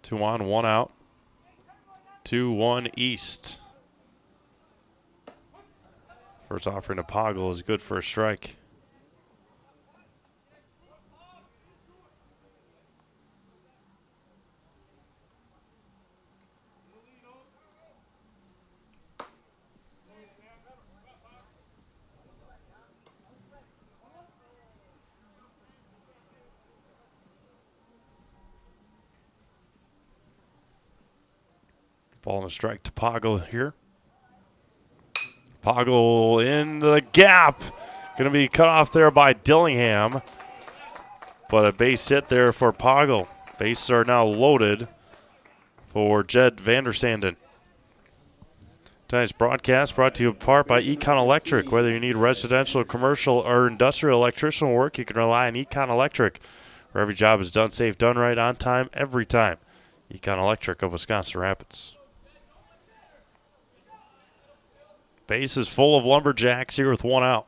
[SPEAKER 1] Two on, one out. 2-1 East. First offering to Poggle is good for a strike. Ball and a strike to Poggle here. Poggle in the gap. Going to be cut off there by Dillingham. But a base hit there for Poggle. Bases are now loaded for Jed Vandersanden. Tonight's broadcast brought to you in part by Econ Electric. Whether you need residential, commercial, or industrial electrician work, you can rely on Econ Electric, where every job is done safe, done right, on time, every time. Econ Electric of Wisconsin Rapids. Base is full of Lumberjacks here with one out.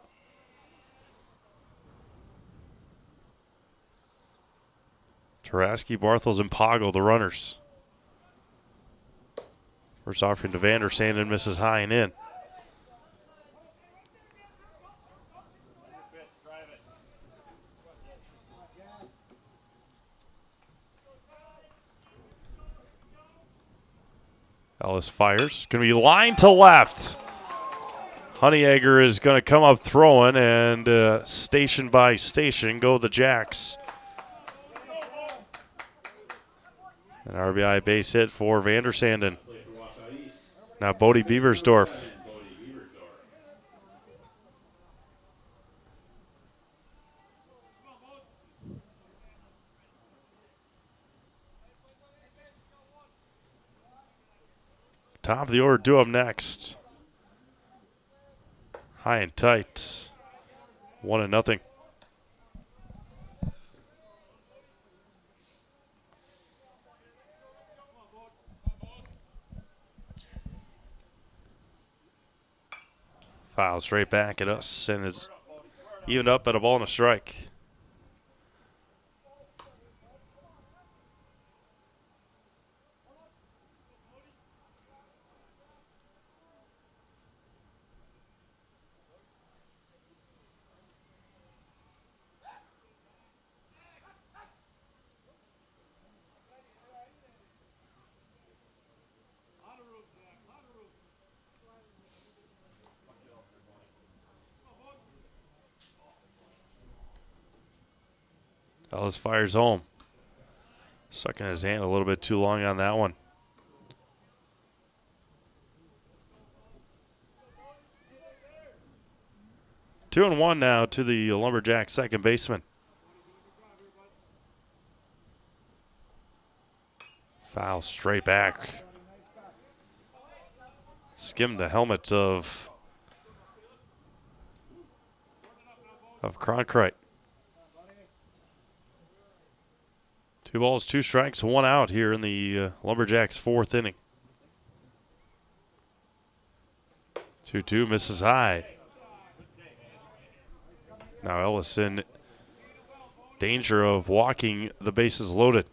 [SPEAKER 1] Taraski, Bartels, and Poggle, the runners. First offering to Vandersanden, misses high and in. Ellis fires. Going to be line to left. Honeyegger is going to come up throwing, and station by station go the Jacks. An RBI base hit for Vandersanden. Now Bodie Beversdorf. Top of the order, due up next. High and tight. 1-0. Foul straight back at us, and it's evened up at a ball and a strike. Ellis fires home. Sucking his hand a little bit too long on that one. Two and one now to the Lumberjacks second baseman. Foul straight back. Skimmed the helmet of Cronkrite. 2 balls, 2 strikes, 1 out here in the Lumberjacks' 4th inning. 2-2 misses high. Now Ellis in danger of walking the bases loaded.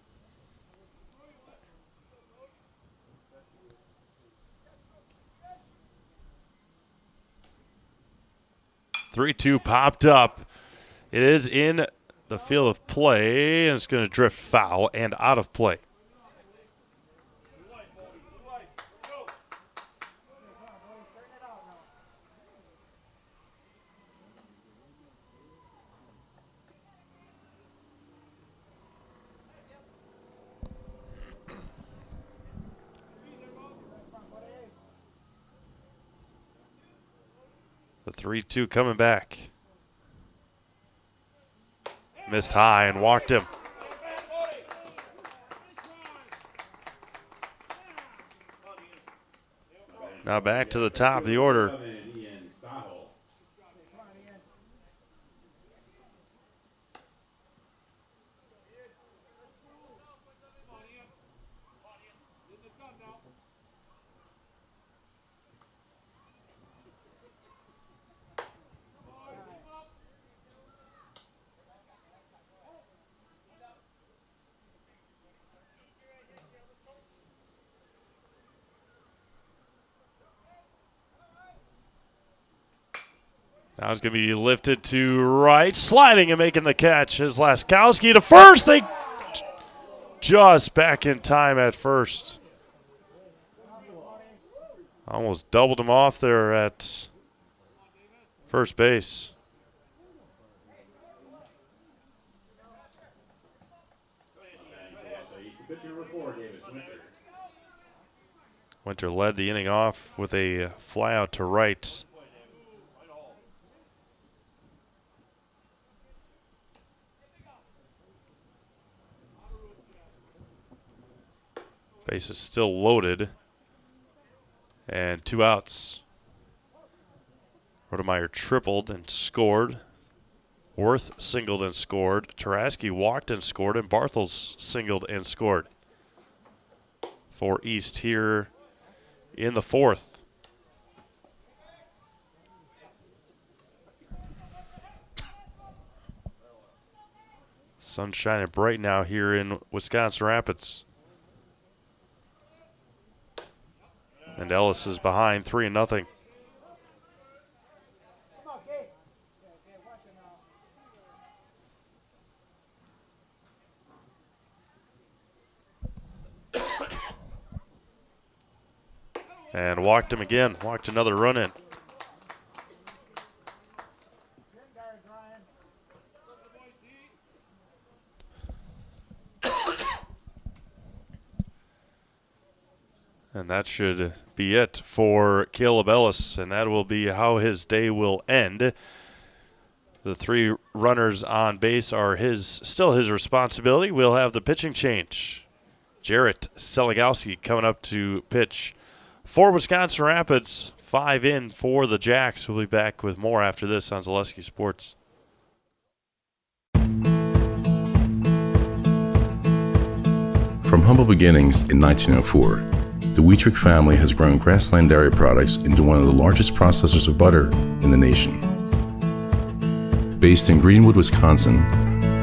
[SPEAKER 1] Three-two popped up. It is in the field of play, and it's going to drift foul and out of play. The 3-2 coming back. Missed high and walked him. Now back to the top of the order. Now it's going to be lifted to right, sliding and making the catch is Laskowski to first. They just back in time at first. Almost doubled him off there at first base. Winter led the inning off with a fly out to right. Base is still loaded. And 2 outs. Rodemeyer tripled and scored. Worth singled and scored. Taraski walked and scored. And Bartels singled and scored. For East here in the 4th. Sun shining bright now here in Wisconsin Rapids. And Ellis is behind 3-0. And walked him again. Walked another run in. And that should be it for Caleb Ellis, and that will be how his day will end. The 3 runners on base are still his responsibility. We'll have the pitching change. Jarrett Seligowski coming up to pitch for Wisconsin Rapids. 5 in for the Jacks. We'll be back with more after this on Zaleski Sports.
[SPEAKER 5] From humble beginnings in 1904, the Wheatrick family has grown Grassland Dairy Products into one of the largest processors of butter in the nation. Based in Greenwood, Wisconsin,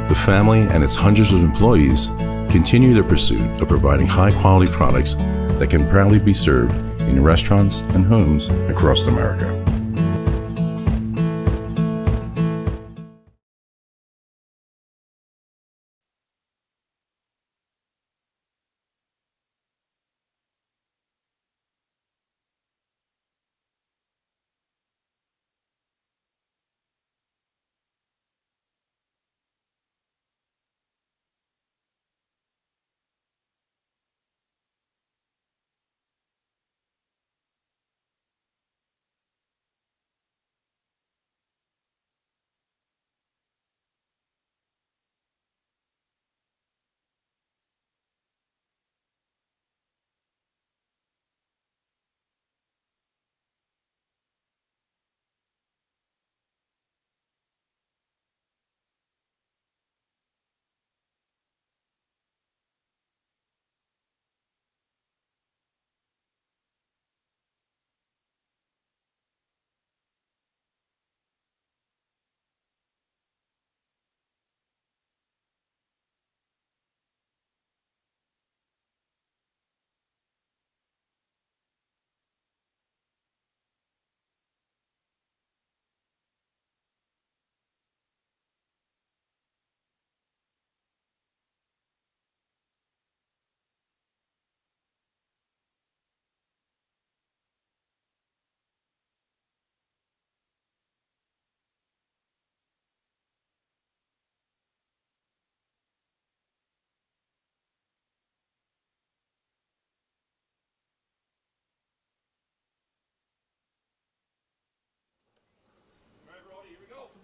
[SPEAKER 5] the family and its hundreds of employees continue their pursuit of providing high-quality products that can proudly be served in restaurants and homes across America.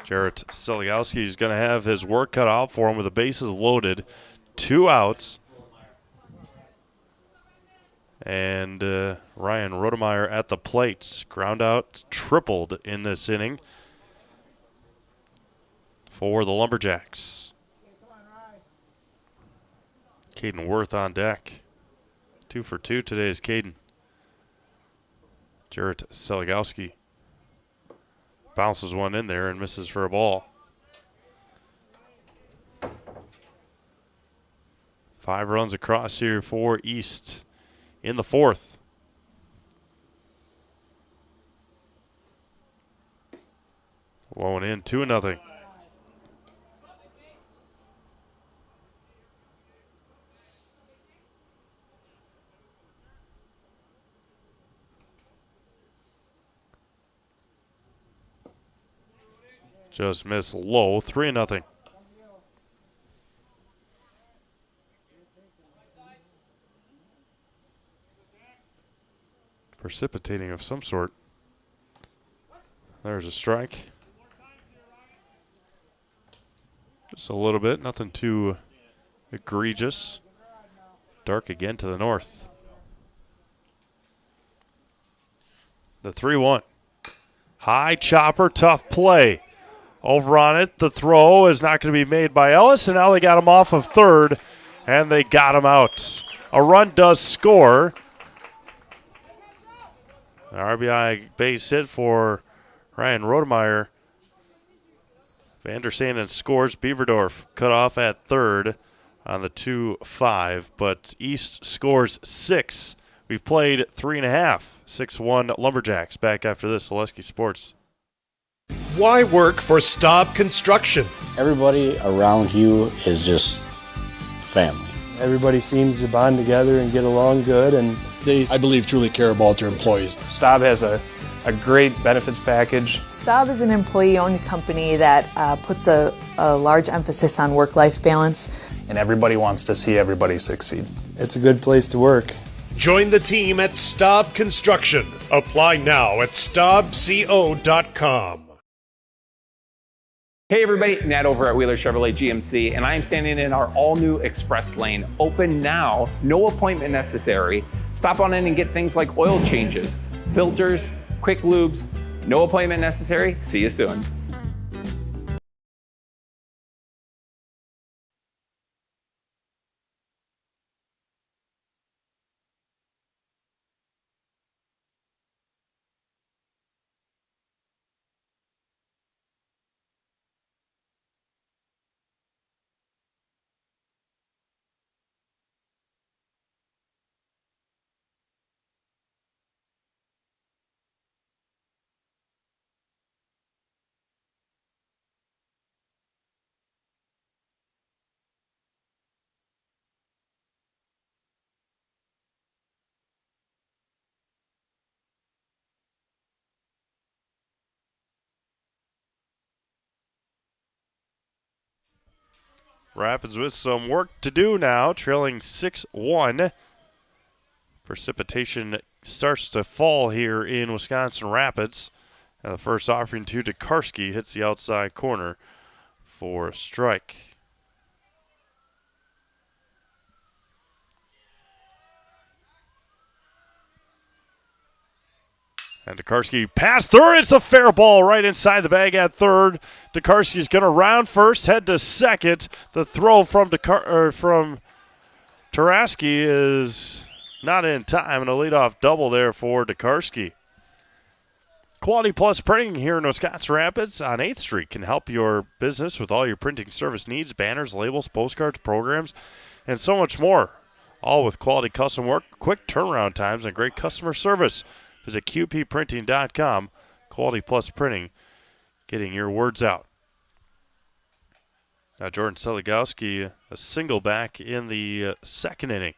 [SPEAKER 1] Jarrett Seligowski is going to have his work cut out for him with the bases loaded. 2 outs. And Ryan Rodemeyer at the plate. Ground out tripled in this inning for the Lumberjacks. Caden Worth on deck. 2 for 2 today is Caden. Jarrett Seligowski bounces one in there and misses for a ball. 5 runs across here for East in the 4th. Low and in, 2-0. Just missed low, 3-0. Precipitating of some sort. There's a strike. Just a little bit, nothing too egregious. Dark again to the north. The 3-1. High chopper, tough play. Over on it, the throw is not going to be made by Ellis, and now they got him off of third, and they got him out. A run does score. An RBI base hit for Ryan Rodemeyer. Vander Sanden scores. Beaverdorf cut off at third on the 2-5, but East scores 6. We've played 3.5. 6-1 Lumberjacks. Back after this, Zaleski Sports.
[SPEAKER 22] Why work for Staub Construction?
[SPEAKER 23] Everybody around you is just family.
[SPEAKER 12] Everybody seems to bond together and get along good, and
[SPEAKER 7] they, I believe, truly care about their employees.
[SPEAKER 9] Staub has a great benefits package.
[SPEAKER 23] Staub is an employee-owned company that puts a large emphasis on work-life balance.
[SPEAKER 9] And everybody wants to see everybody succeed.
[SPEAKER 12] It's a good place to work.
[SPEAKER 22] Join the team at Staub Construction. Apply now at staubco.com.
[SPEAKER 24] Hey everybody, Nat over at Wheeler Chevrolet GMC, and I am standing in our all-new express lane. Open now, no appointment necessary. Stop on in and get things like oil changes, filters, quick lubes. No appointment necessary. See you soon.
[SPEAKER 1] Rapids with some work to do now, trailing 6-1. Precipitation starts to fall here in Wisconsin Rapids. And the first offering to Tokarski hits the outside corner for a strike. And Tokarski passed third. It's a fair ball right inside the bag at third. Tokarski's going to round first, head to second. The throw from Taraski is not in time, and a leadoff double there for Tokarski. Quality Plus Printing here in Wisconsin Rapids on 8th Street can help your business with all your printing service needs, banners, labels, postcards, programs, and so much more. All with quality custom work, quick turnaround times, and great customer service. Visit qpprinting.com. Quality Plus Printing, getting your words out. Now Jordan Seligowski, a single back in the second inning.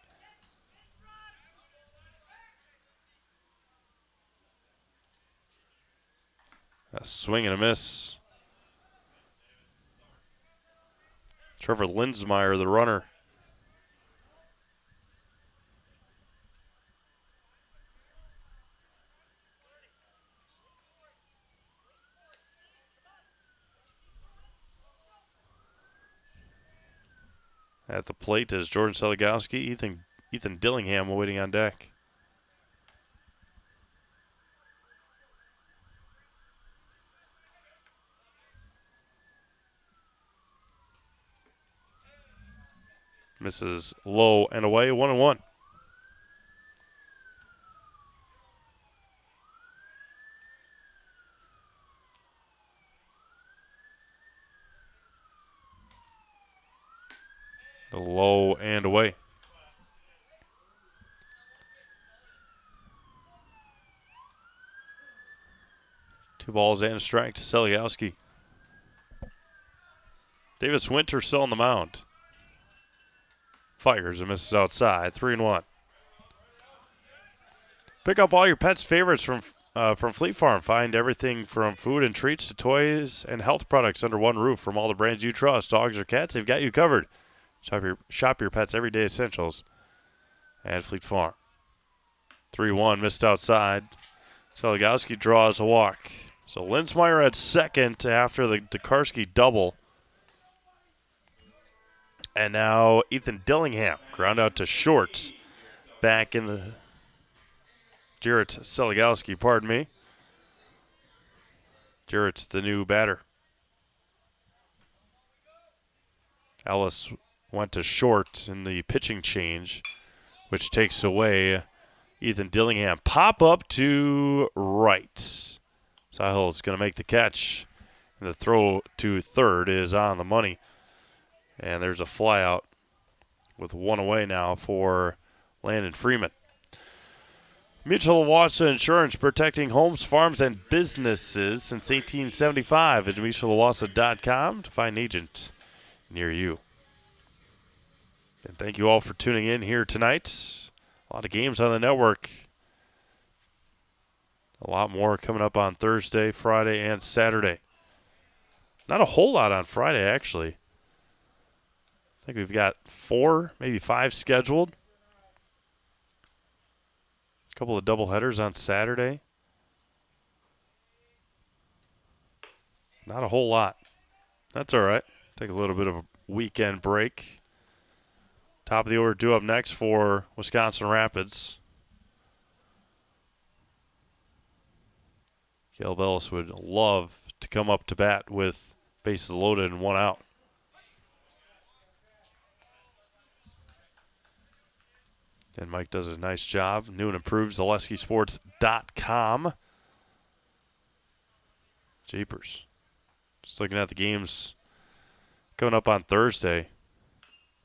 [SPEAKER 1] A swing and a miss. Trevor Linsmeyer, the runner. At the plate is Jordan Seligowski, Ethan Dillingham waiting on deck. Misses low and away, 1-1. The low and away. Two balls and a strike to Seligowski. Davis Winter still on the mound. Fires and misses outside, 3-1. Pick up all your pets' favorites from Fleet Farm. Find everything from food and treats to toys and health products under one roof from all the brands you trust. Dogs or cats, they've got you covered. Shop your pets' everyday essentials at Fleet Farm. 3-1, missed outside. Seligowski draws a walk. So Linsmeyer at second after the Tokarski double. And now Ethan Dillingham, ground out to short. Back in the Jarrett Seligowski, pardon me. Jarrett's the new batter. Ellis went to short in the pitching change, which takes away Ethan Dillingham. Pop up to right. Sahil's going to make the catch. And the throw to third is on the money. And there's a fly out with one away now for Landon Freeman. Mutual of Wausau Insurance, protecting homes, farms, and businesses since 1875. Visit mutualofwausau.com to find an agent near you. And thank you all for tuning in here tonight. A lot of games on the network. A lot more coming up on Thursday, Friday, and Saturday. Not a whole lot on Friday, actually. I think we've got 4, maybe 5 scheduled. A couple of doubleheaders on Saturday. Not a whole lot. That's all right. Take a little bit of a weekend break. Top of the order due up next for Wisconsin Rapids. Caleb Ellis would love to come up to bat with bases loaded and 1 out. And Mike does a nice job. New and improved ZaleskiSports.com. Jeepers. Just looking at the games coming up on Thursday.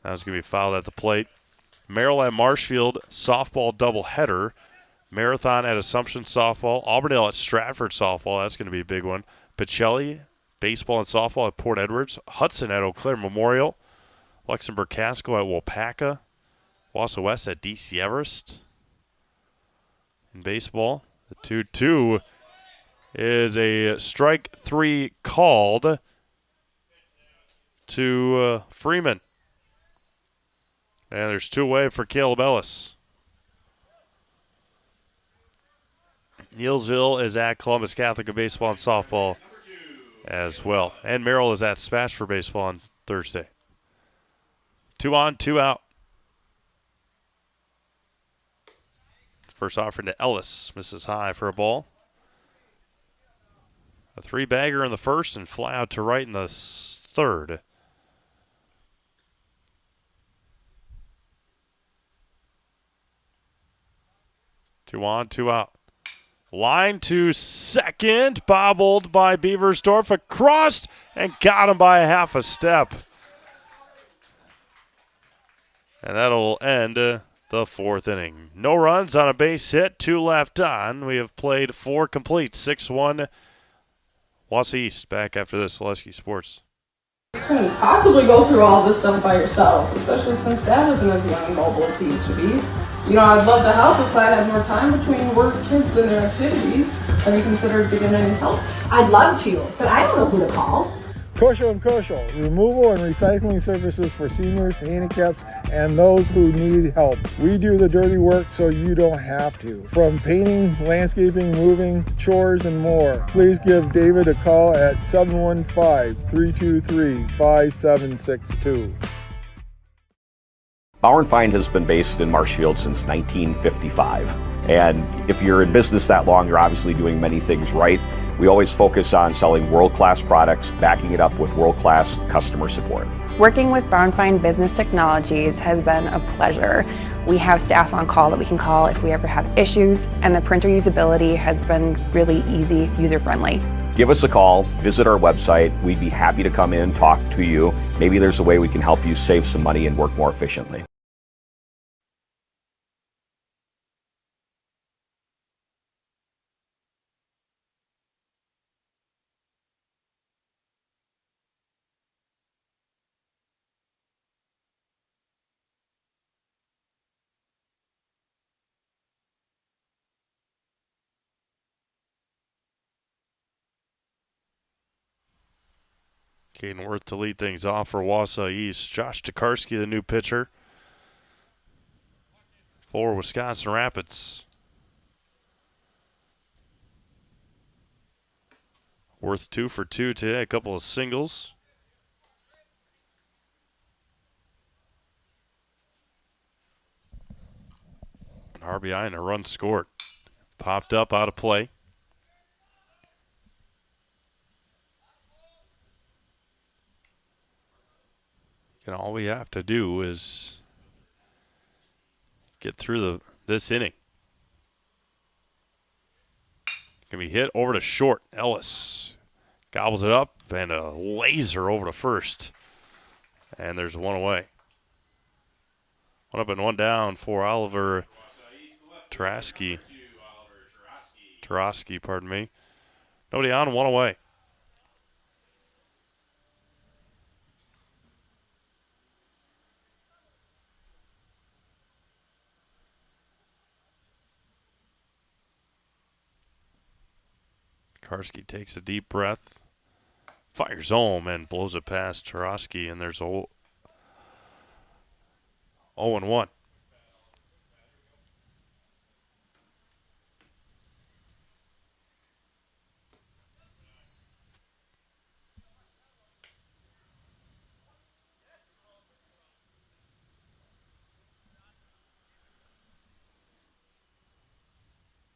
[SPEAKER 1] That was going to be fouled at the plate. Merrill at Marshfield, softball doubleheader. Marathon at Assumption softball. Auburndale at Stratford softball. That's going to be a big one. Pacelli, baseball and softball at Port Edwards. Hudson at Eau Claire Memorial. Luxembourg Casco at Waupaca. Wausau West at DC Everest. In baseball, the 2-2 is a strike 3 called to Freeman. And there's 2 away for Caleb Ellis. Neilsville is at Columbus Catholic in baseball and softball as well. And Merrill is at Spash for baseball on Thursday. 2 on, 2 out. First offering to Ellis. Misses high for a ball. A 3-bagger in the first and fly out to right in the third. Two on, 2 out. Line to second. Bobbled by Beaversdorf. Across and got him by a half a step. And that'll end the 4th inning. No runs on a base hit. 2 left on. We have played 4 complete. 6-1. Wausau East back after this. Zaleski Sports.
[SPEAKER 8] You couldn't possibly go through all this stuff by yourself, especially since Dad isn't as young and mobile as he used to be. You know, I'd love to help if I had more time between work, kids, and their activities. Have you considered getting any help?
[SPEAKER 10] I'd love to, but I don't know who to call.
[SPEAKER 11] Kushel & Kushel, removal and recycling services for seniors, handicaps, and those who need help. We do the dirty work so you don't have to. From painting, landscaping, moving, chores, and more. Please give David a call at 715-323-5762.
[SPEAKER 14] Bauer & Feind has been based in Marshfield since 1955. And if you're in business that long, you're obviously doing many things right. We always focus on selling world-class products, backing it up with world-class customer support.
[SPEAKER 25] Working with Bauer & Feind Business Technologies has been a pleasure. We have staff on call that we can call if we ever have issues, and the printer usability has been really easy, user-friendly.
[SPEAKER 14] Give us a call, visit our website. We'd be happy to come in, talk to you. Maybe there's a way we can help you save some money and work more efficiently.
[SPEAKER 1] Caden Worth to lead things off for Wausau East. Josh Tokarski, the new pitcher for Wisconsin Rapids. Worth 2 for 2 today, a couple of singles. An RBI and a run scored. Popped up out of play. And all we have to do is get through this inning. Can be hit over to short. Ellis gobbles it up and a laser over to first. And there's 1 away. 1 up and 1 down for Oliver Tarasky. Tarasky, pardon me. Nobody on, 1 away. Karski takes a deep breath, fires home, and blows it past Tarosky, and there's a 0-1.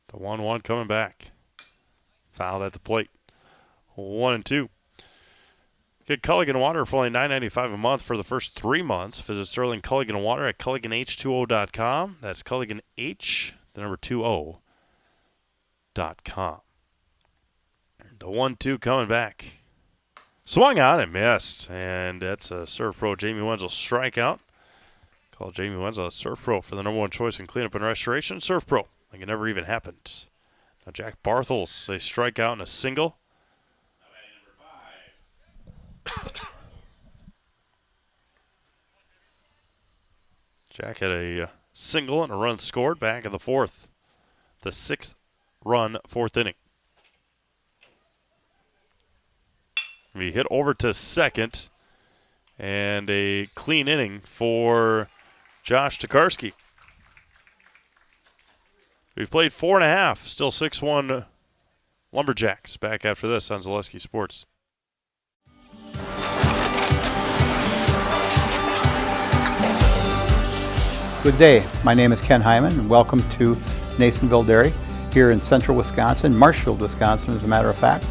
[SPEAKER 1] The 1-1 coming back. Fouled at the plate. 1-2. Get Culligan Water for only $9.95 a month for the first 3 months. Visit Sterling Culligan Water at CulliganH20.com. That's Culligan H, the number 20.com. The 1-2 coming back. Swung on and missed. And that's a Surf Pro Jamie Wenzel strikeout. Call Jamie Wenzel a Surf Pro for the number 1 choice in cleanup and restoration. Surf Pro. Like it never even happened. Now Jack Barthels, a strikeout and a single. Jack had a single and a run scored back in the 4th. The 6th-run 4th inning. We hit over to second, and a clean inning for Josh Tokarski. We've played 4.5, still 6-1 Lumberjacks. Back after this on Zaleski Sports.
[SPEAKER 15] Good day. My name is Ken Hyman, and welcome to Nasonville Dairy here in central Wisconsin, Marshfield, Wisconsin, as a matter of fact.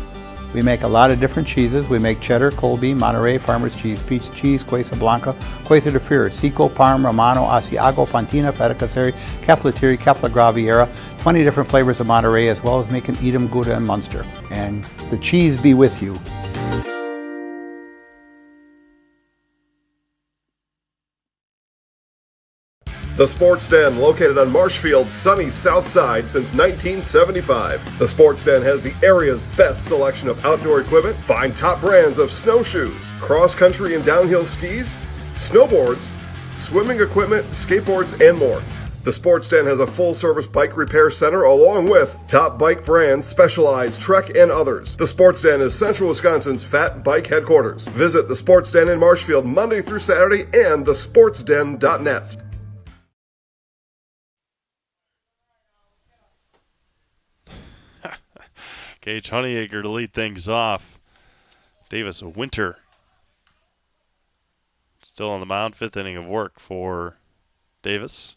[SPEAKER 15] We make a lot of different cheeses. We make cheddar, Colby, Monterey, Farmer's Cheese, Peach Cheese, Quesa Blanca, Quesa de Fear, Seco, Parm, Romano, Asiago, Fontina, Feta Caseri, Caflatiri, Cafla Graviera, 20 different flavors of Monterey, as well as making Edam, Gouda, and Munster. And the cheese be with you.
[SPEAKER 6] The Sports Den, located on Marshfield's sunny south side since 1975. The Sports Den has the area's best selection of outdoor equipment. Find top brands of snowshoes, cross-country and downhill skis, snowboards, swimming equipment, skateboards, and more. The Sports Den has a full-service bike repair center along with top bike brands, Specialized, Trek, and others. The Sports Den is Central Wisconsin's fat bike headquarters. Visit the Sports Den in Marshfield Monday through Saturday and thesportsden.net.
[SPEAKER 1] Gage Honeyacre to lead things off. Davis Winter still on the mound. 5th inning of work for Davis.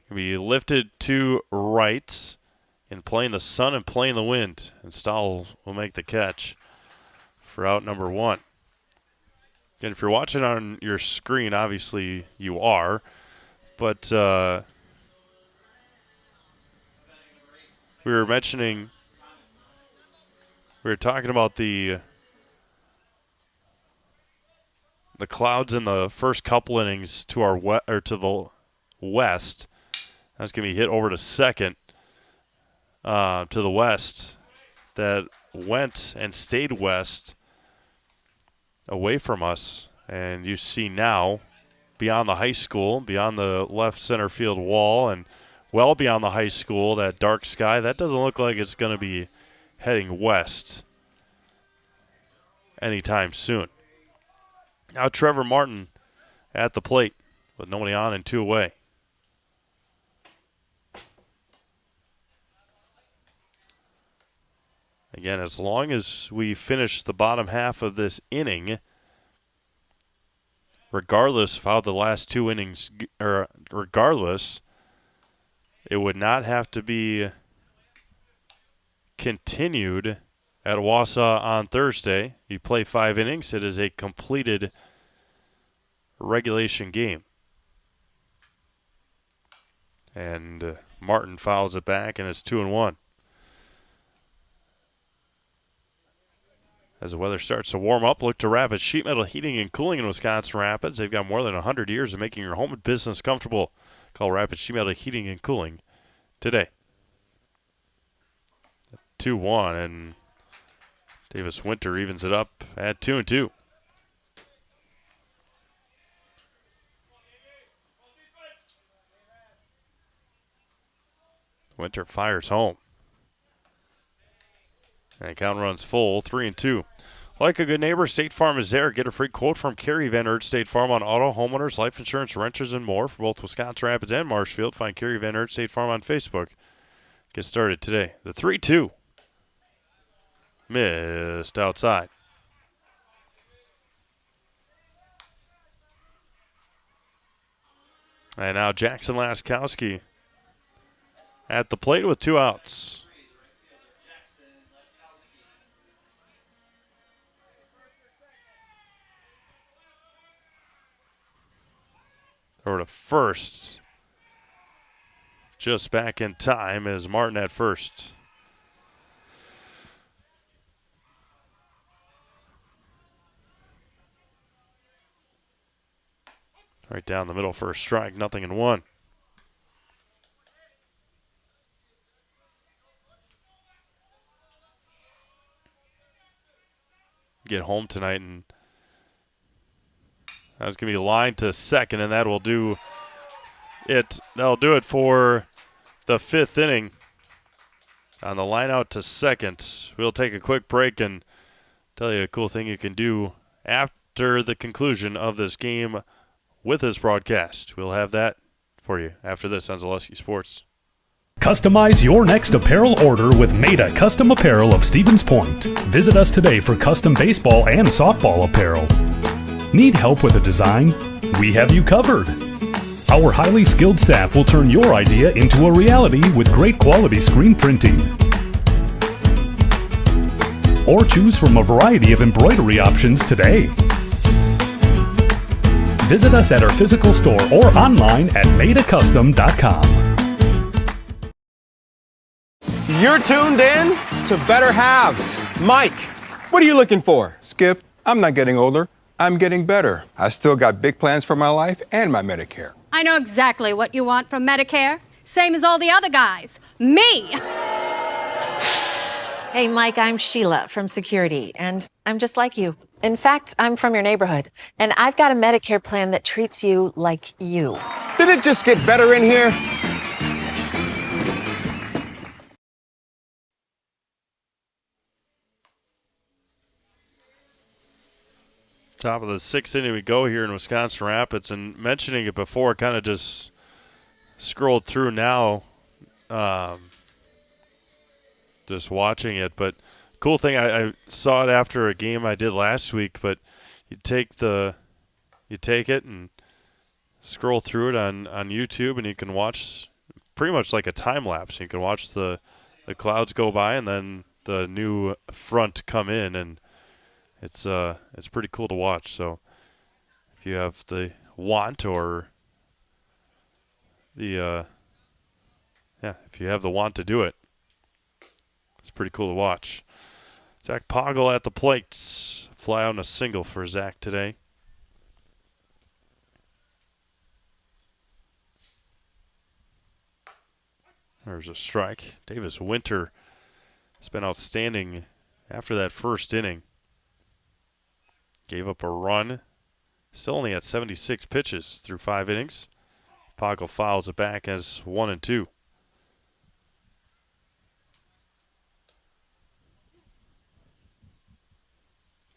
[SPEAKER 1] Be lifted to right and playing the sun and playing the wind. And Stahl will make the catch for out number 1. And if you're watching on your screen, obviously you are. But we were talking about the clouds in the first couple innings to our to the west. That's going to be hit over to second to the west. That went and stayed west away from us. And you see now beyond the high school, beyond the left center field wall, and well beyond the high school, that dark sky, that doesn't look like it's going to be heading west anytime soon. Now Trevor Martin at the plate with nobody on and 2 away. Again, as long as we finish the bottom half of this inning, regardless of how the last 2 innings, or regardless, it would not have to be continued at Wausau on Thursday. You play 5 innings. It is a completed regulation game. And Martin fouls it back, and it's 2-1. As the weather starts to warm up, look to Rapids Sheet Metal Heating and Cooling in Wisconsin Rapids. They've got more than 100 years of making your home and business comfortable. Call Rapids Sheet Metal Heating and Cooling today. 2-1, and Davis Winter evens it up at 2-2. Winter fires home. And count runs full, 3-2. Like a good neighbor, State Farm is there. Get a free quote from Kerry Van Ert State Farm on auto, homeowners, life insurance, renters, and more for both Wisconsin Rapids and Marshfield. Find Kerry Van Ert State Farm on Facebook. Get started today. The 3-2. Missed outside. And now Jackson Laskowski at the plate with 2 outs. Throw to first. Just back in time is Martin at first. Right down the middle for a strike, 0-1. Get home tonight, and that's going to be lined to second, and that will do it. That'll do it for the 5th inning. On the line out to second, we'll take a quick break and tell you a cool thing you can do after the conclusion of this game with this broadcast. We'll have that for you after this on Zaleski Sports.
[SPEAKER 16] Customize your next apparel order with Maida Custom Apparel of Stevens Point. Visit us today for custom baseball and softball apparel. Need help with a design? We have you covered. Our highly skilled staff will turn your idea into a reality with great quality screen printing. Or choose from a variety of embroidery options today. Visit us at our physical store or online at maidacustom.com.
[SPEAKER 17] You're tuned in to Better Halves. Mike, what are you looking for?
[SPEAKER 18] Skip, I'm not getting older. I'm getting better. I still got big plans for my life and my Medicare.
[SPEAKER 19] I know exactly what you want from Medicare. Same as all the other guys. Me!
[SPEAKER 20] Hey, Mike, I'm Sheila from Security, and I'm just like you. In fact, I'm from your neighborhood, and I've got a Medicare plan that treats you like you.
[SPEAKER 17] Did it just get better in here?
[SPEAKER 1] Top of the 6th inning we go here in Wisconsin Rapids, and mentioning it before, kind of just scrolled through now, just watching it. But cool thing, I saw it after a game I did last week, but you take it and scroll through it on YouTube, and you can watch pretty much like a time lapse. You can watch the clouds go by and then the new front come in, and it's pretty cool to watch. So if you have the want or if you have the want to do it, it's pretty cool to watch. Zach Poggle at the plate. Fly out on a single for Zach today. There's a strike. Davis Winter has been outstanding after that first inning. Gave up a run. Still only at 76 pitches through 5 innings. Poggle fouls it back as 1-2.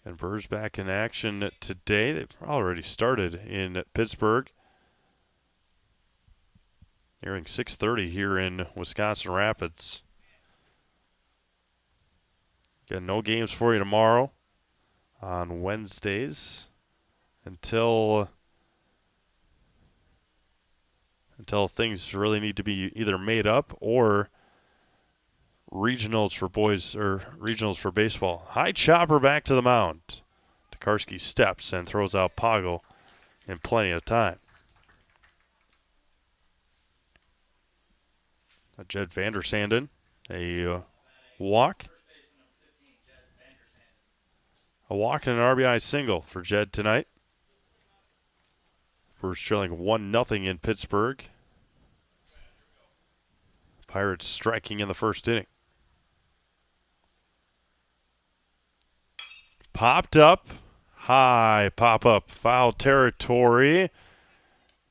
[SPEAKER 1] And Brewers back in action today. They've already started in Pittsburgh. Nearing 6:30 here in Wisconsin Rapids. Got no games for you tomorrow on Wednesdays until things really need to be either made up or regionals for boys or regionals for baseball. High chopper back to the mound. Tokarski steps and throws out Poggle in plenty of time. Jed Vandersanden, a walk. A walk and an RBI single for Jed tonight. We're trailing 1-0 in Pittsburgh. Pirates striking in the first inning. Popped up. High pop-up. Foul territory.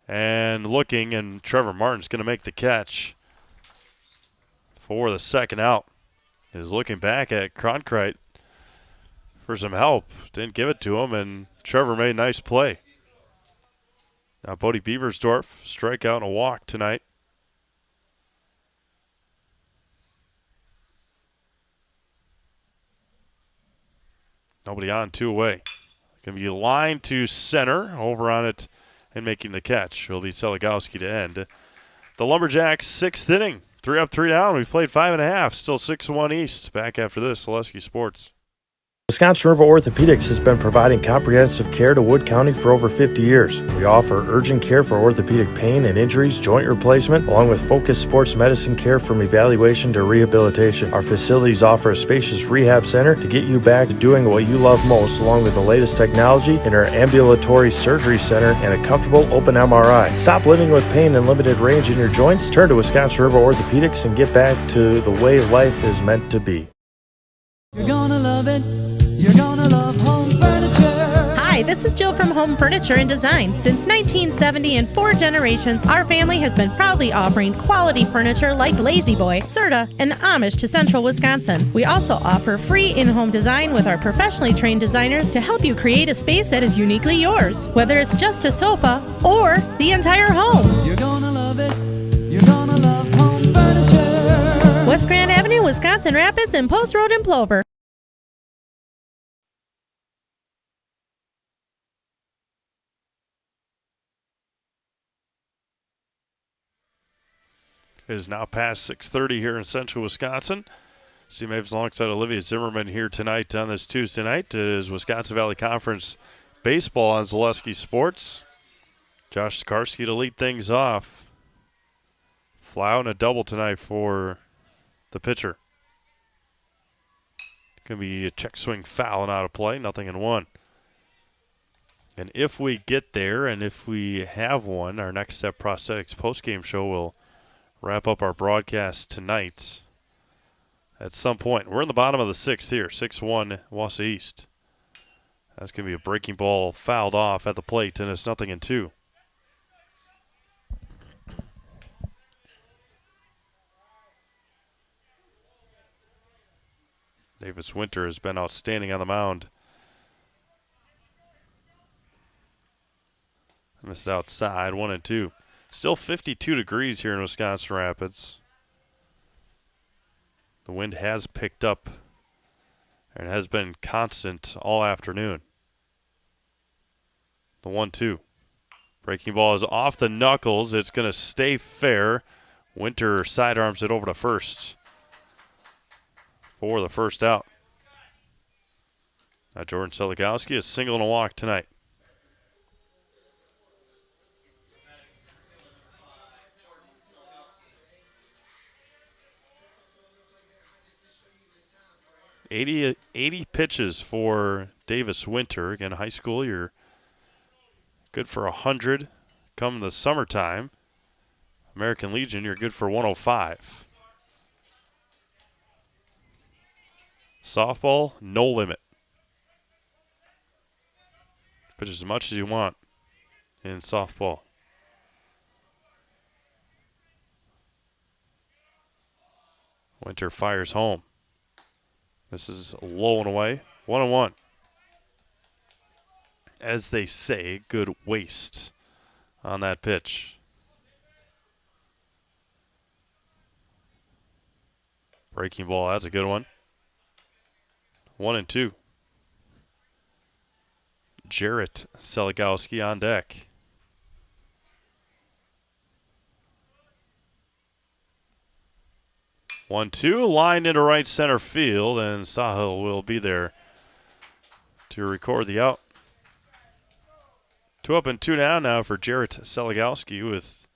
[SPEAKER 1] And looking, and Trevor Martin's going to make the catch. for the second out. Is looking back at Cronkrite for some help. Didn't give it to him, and Trevor made a nice play. Now Bodie Beversdorf, strikeout and a walk tonight. Nobody on, 2 away. Going to be lined to center, over on it and making the catch. It'll be Seligowski to end the Lumberjacks' 6th inning. 3 up, 3 down. We've played 5.5. Still 6-1 East. Back after this, Zaleski Sports.
[SPEAKER 12] Wisconsin River Orthopedics has been providing comprehensive care to Wood County for over 50 years. We offer urgent care for orthopedic pain and injuries, joint replacement, along with focused sports medicine care from evaluation to rehabilitation. Our facilities offer a spacious rehab center to get you back to doing what you love most, along with the latest technology in our ambulatory surgery center and a comfortable open MRI. Stop living with pain and limited range in your joints. Turn to Wisconsin River Orthopedics and get back to the way life is meant to be.
[SPEAKER 2] You're gonna love it. You're gonna love home furniture.
[SPEAKER 3] Hi, this is Jill from Home Furniture and Design. Since 1970 and 4 generations, our family has been proudly offering quality furniture like Lazy Boy, Serta, and Amish to Central Wisconsin. We also offer free in-home design with our professionally trained designers to help you create a space that is uniquely yours, whether it's just a sofa or the entire home.
[SPEAKER 2] You're gonna love it. You're gonna love home furniture.
[SPEAKER 3] West Grand Avenue, Wisconsin Rapids, and Post Road in Plover.
[SPEAKER 1] It is now past 6:30 here in Central Wisconsin. Steve Maves alongside Olivia Zimmerman here tonight on this Tuesday night. It is Wisconsin Valley Conference baseball on Zaleski Sports. Josh Sikarsky to lead things off. Fly out and a double tonight for the pitcher. Going to be a check swing foul and out of play, 0-1. And if we get there, and if we have one, our Next Step Prosthetics postgame show will wrap up our broadcast tonight at some point. We're in the bottom of the 6th here, 6-1 Wausau East. That's going to be a breaking ball fouled off at the plate, and it's 0-2. Davis Winter has been outstanding on the mound. Missed outside, 1-2. Still 52 degrees here in Wisconsin Rapids. The wind has picked up and has been constant all afternoon. The 1-2. Breaking ball is off the knuckles. It's going to stay fair. Winter sidearms it over to first for the first out. Now Jordan Seligowski, a single and a walk tonight. $80 pitches for Davis Winter. Again, high school, you're good for 100. Come the summertime, American Legion, you're good for 105. Softball, no limit. Pitch as much as you want in softball. Winter fires home. This is low and away. 1-1. As they say, good waste on that pitch. Breaking ball, that's a good one. 1-2. Jarrett Seligowski on deck. One-two, lined into right center field, and Sahil will be there to record the out. 2 up and 2 down now for Jarrett Seligowski with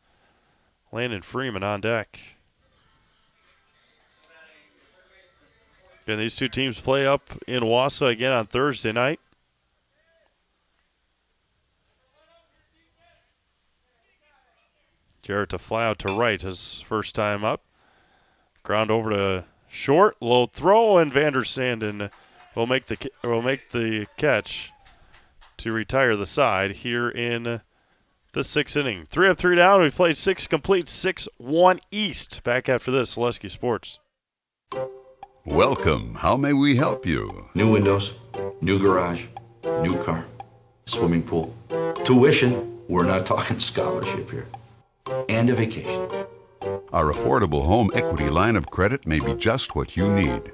[SPEAKER 1] Landon Freeman on deck. Again, these two teams play up in Wausau again on Thursday night. Jarrett to fly out to right his first time up. Ground over to short, low throw, and Vander Sanden will make the catch to retire the side here in the 6th inning. 3 up, 3 down. We've played 6 complete, 6-1 East. Back after this, Zaleski Sports.
[SPEAKER 4] Welcome. How may we help you?
[SPEAKER 5] New windows, new garage, new car, swimming pool. Tuition, we're not talking scholarship here. And a vacation.
[SPEAKER 4] Our affordable home equity line of credit may be just what you need.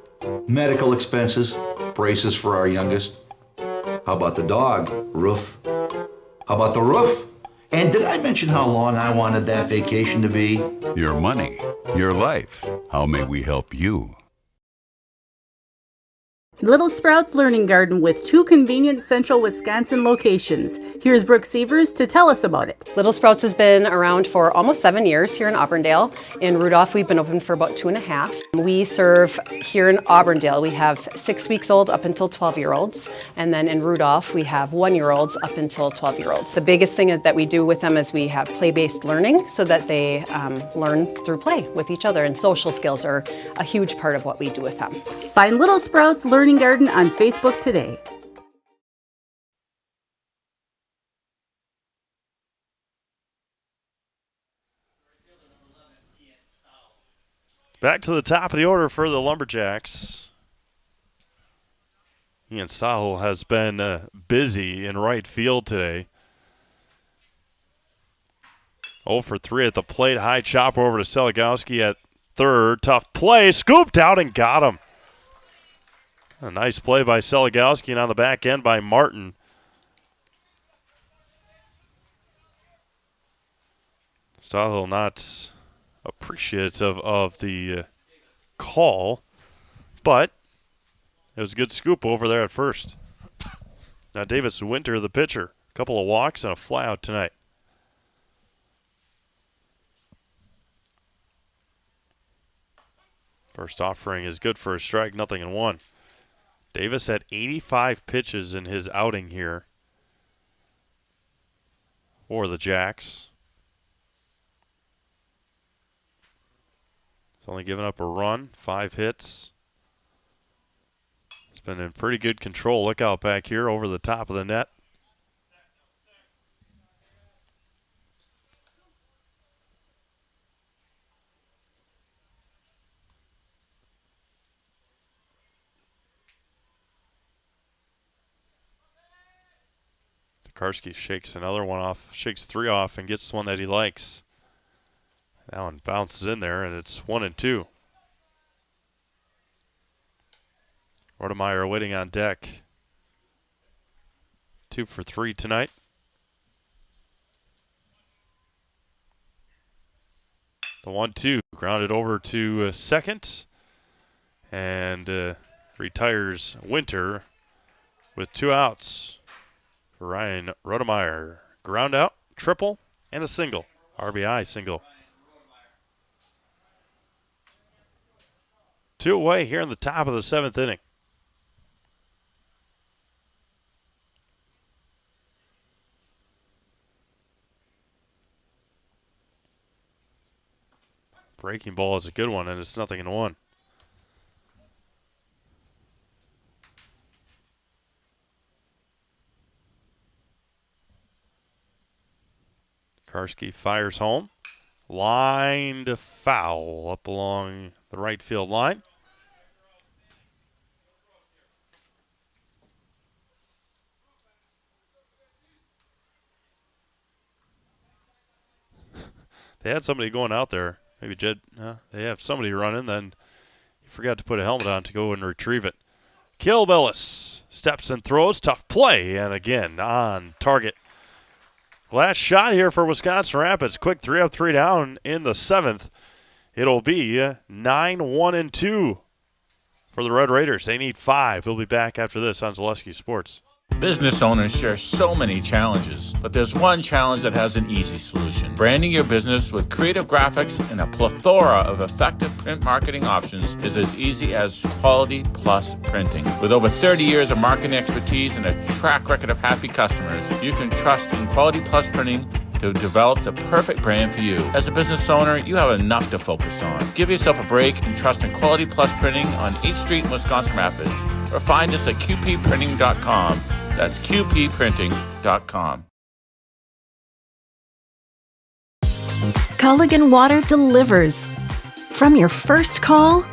[SPEAKER 5] Medical expenses, braces for our youngest. How about the dog? Roof. How about the roof? And did I mention how long I wanted that vacation to be?
[SPEAKER 4] Your money, your life. How may we help you?
[SPEAKER 7] Little Sprouts Learning Garden with 2 convenient central Wisconsin locations. Here's Brooke Sievers to tell us about it.
[SPEAKER 13] Little Sprouts has been around for almost 7 years here in Auburndale. In Rudolph, we've been open for about 2.5. We serve here in Auburndale, we have 6 weeks old up until 12-year-olds. And then in Rudolph, we have 1-year-olds up until 12-year-olds. The biggest thing that we do with them is we have play-based learning so that they learn through play with each other. And social skills are a huge part of what we do with them.
[SPEAKER 7] Find Little Sprouts Learning Garden on Facebook today.
[SPEAKER 1] Back to the top of the order for the Lumberjacks. Ian Sahel has been busy in right field today. 0 for 3 at the plate. High chopper over to Seligowski at third. Tough play. Scooped out and got him. A nice play by Seligowski, and on the back end by Martin. Sahel not appreciative of the call, but it was a good scoop over there at first. Now Davis Winter, the pitcher. A couple of walks and a fly out tonight. First offering is good for a strike, 0-1. Davis had 85 pitches in his outing here for the Jacks. He's only given up a run, 5 hits. He's been in pretty good control. Look out back here over the top of the net. Karski shakes another one off, shakes 3 off, and gets one that he likes. That one bounces in there, and it's 1-2. Rodemeyer waiting on deck. 2 for 3 tonight. The 1-2 grounded over to second, and retires Winter with 2 outs. Ryan Rodemeyer, ground out, triple, and a single. RBI single. 2 away here in the top of the 7th inning. Breaking ball is a good one, and it's 0-1. Karski fires home. Line to foul up along the right field line. They had somebody going out there. Maybe Jed, they have somebody running, then he forgot to put a helmet on to go and retrieve it. Kilbillis steps and throws. Tough play, and again on target. Last shot here for Wisconsin Rapids. Quick 3 up, 3 down in the 7th. It'll be 9-1-2 for the Red Raiders. They need 5. We'll be back after this on Zaleski Sports.
[SPEAKER 21] Business owners share so many challenges, but there's one challenge that has an easy solution. Branding your business with creative graphics and a plethora of effective print marketing options is as easy as Quality Plus Printing. With over 30 years of marketing expertise and a track record of happy customers, you can trust in Quality Plus Printing to develop the perfect brand for you. As a business owner, you have enough to focus on. Give yourself a break and trust in Quality Plus Printing on each street in Wisconsin Rapids, or find us at qpprinting.com. That's qpprinting.com.
[SPEAKER 26] Culligan Water delivers. From your first call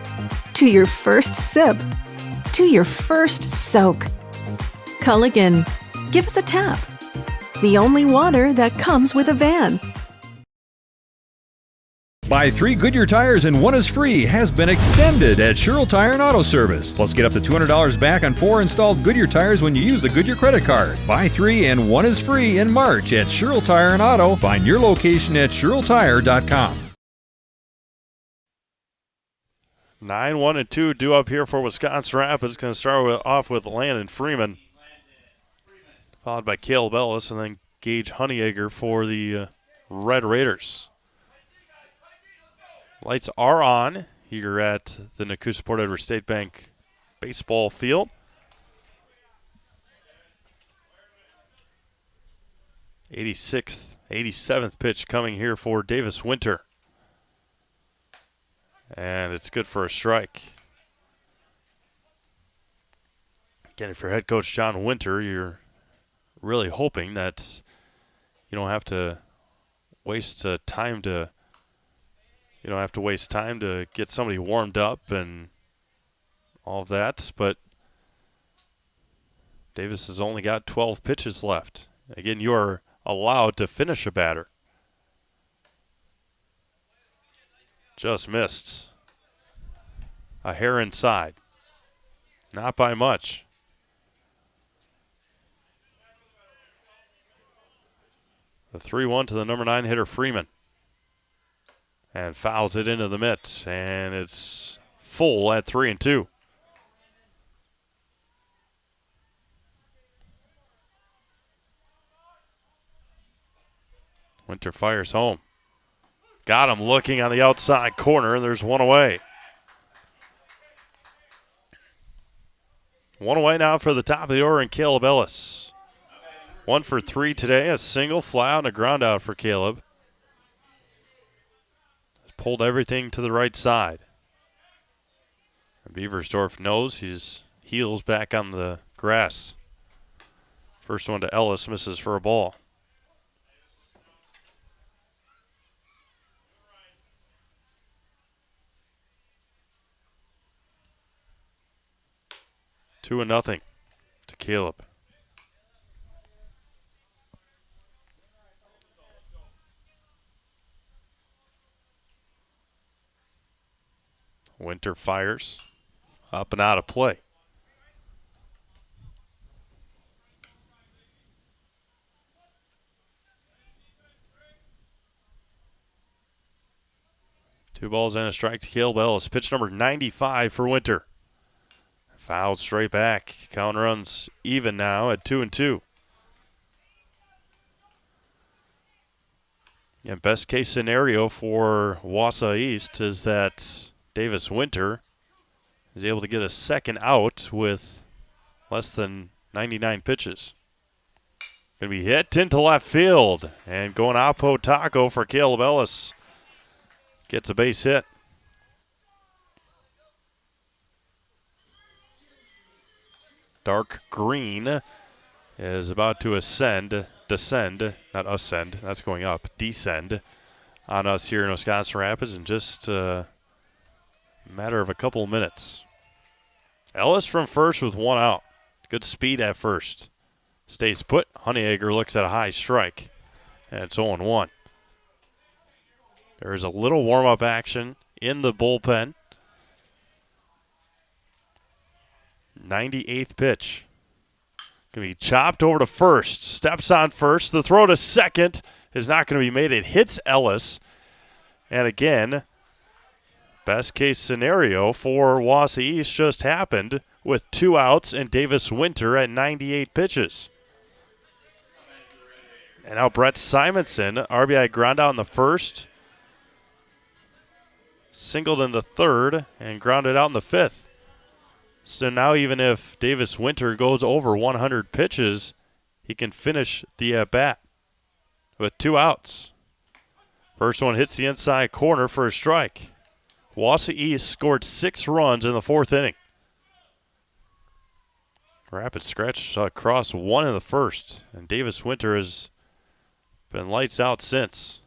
[SPEAKER 8] to your first sip, to your first soak. Culligan, give us a tap. The only water that comes with a van.
[SPEAKER 9] Buy 3 Goodyear tires and 1 is free has been extended at Sherrill Tire and Auto Service. Plus, get up to $200 back on 4 installed Goodyear tires when you use the Goodyear credit card. Buy 3 and 1 is free in March at Sherrill Tire and Auto. Find your location at SherrillTire.com.
[SPEAKER 1] 9-1-2 due up here for Wisconsin Rapids. Going to start off with Landon Freeman, followed by Caleb Ellis, and then Gage Honeyegger for the Red Raiders. Lights are on here at the Nakusa-Port Edward State Bank baseball field. 87th pitch coming here for Davis Winter. And it's good for a strike. Again, if you're head coach John Winter, you're really hoping that you don't have to waste time to get somebody warmed up and all of that. But Davis has only got 12 pitches left. Again, you are allowed to finish a batter. Just missed. A hair inside. Not by much. The 3-1 to the number 9 hitter, Freeman. And fouls it into the mitt. And it's full at 3-2. Winter fires home. Got him looking on the outside corner, and there's one away. One away now for the top of the order and Caleb Ellis. 1 for 3 today, a single, fly out, and a ground out for Caleb. Pulled everything to the right side. Beaversdorf knows his heels back on the grass. First one to Ellis, misses for a ball. Two and nothing to Caleb. Winter fires up and out of play. Two balls and a strike to Caleb Ellis. Pitch number 95 for Winter. Fouled straight back. Count runs even now at 2-2. And best case scenario for Wausau East is that Davis Winter is able to get a second out with less than 99 pitches. Going to be hit into left field. And going Apo Taco for Caleb Ellis. Gets a base hit. Dark green is about to descend, not ascend, that's going up, descend on us here in Wisconsin Rapids in just a matter of a couple of minutes. Ellis from first with one out. Good speed at first. Stays put. Honeyegger looks at a high strike. And it's 0-1. There is a little warm-up action in the bullpen. 98th pitch. Going to be chopped over to first. Steps on first. The throw to second is not going to be made. It hits Ellis. And again, best case scenario for Wausau East just happened with 2 outs and Davis Winter at 98 pitches. And now Brett Simonson, RBI ground out in the first. Singled in the third and grounded out in the fifth. So now even if Davis Winter goes over 100 pitches, he can finish the at-bat with 2 outs. First one hits the inside corner for a strike. Wausau East scored 6 runs in the 4th inning. Rapid scratch across 1 in the first, and Davis Winter has been lights out since.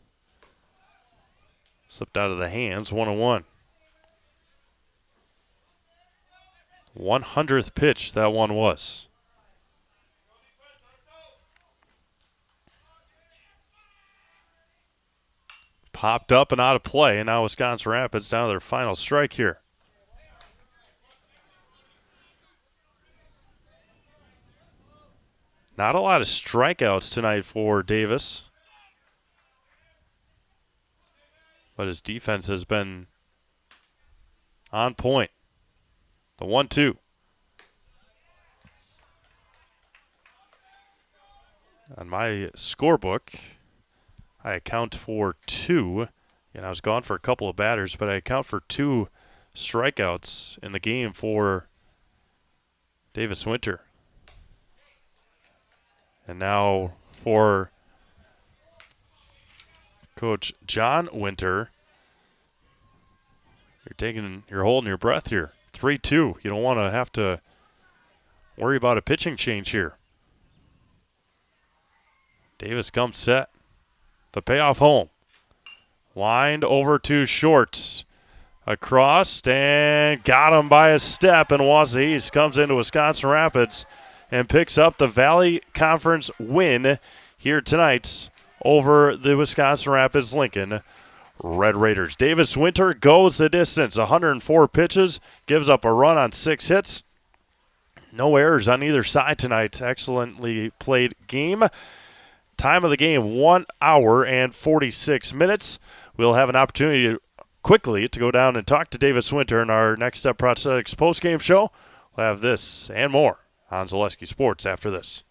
[SPEAKER 1] Slipped out of the hands, 1-1. 100th pitch that one was. Popped up and out of play, and now Wisconsin Rapids down to their final strike here. Not a lot of strikeouts tonight for Davis, but his defense has been on point. The 1-2. On my scorebook, I account for 2, and I was gone for a couple of batters, but I account for 2 strikeouts in the game for Davis Winter. And now for Coach John Winter, you're holding your breath here. 3-2. You don't want to have to worry about a pitching change here. Davis comes set. The payoff home. Lined over to short. Across and got him by a step. And Wausau East comes into Wisconsin Rapids and picks up the Valley Conference win here tonight over the Wisconsin Rapids Lincoln Red Raiders. Davis Winter goes the distance. 104 pitches. Gives up a run on 6 hits. No errors on either side tonight. Excellently played game. Time of the game, 1 hour and 46 minutes. We'll have an opportunity quickly to go down and talk to Davis Winter in our Next Step Prosthetics postgame show. We'll have this and more on Zaleski Sports after this.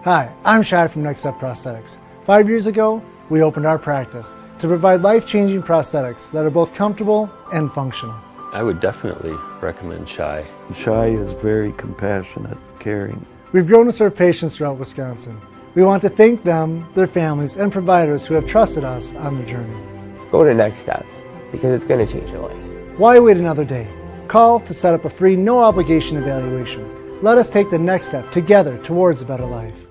[SPEAKER 10] Hi, I'm Shai from Next Step Prosthetics. 5 years ago, we opened our practice to provide life-changing prosthetics that are both comfortable and functional.
[SPEAKER 11] I would definitely recommend Shai.
[SPEAKER 22] Shai is very compassionate, caring.
[SPEAKER 10] We've grown to serve patients throughout Wisconsin. We want to thank them, their families, and providers who have trusted us on their journey.
[SPEAKER 23] Go to Next Step, because it's going to change your life.
[SPEAKER 10] Why wait another day? Call to set up a free, no-obligation evaluation. Let us take the next step together towards a better life.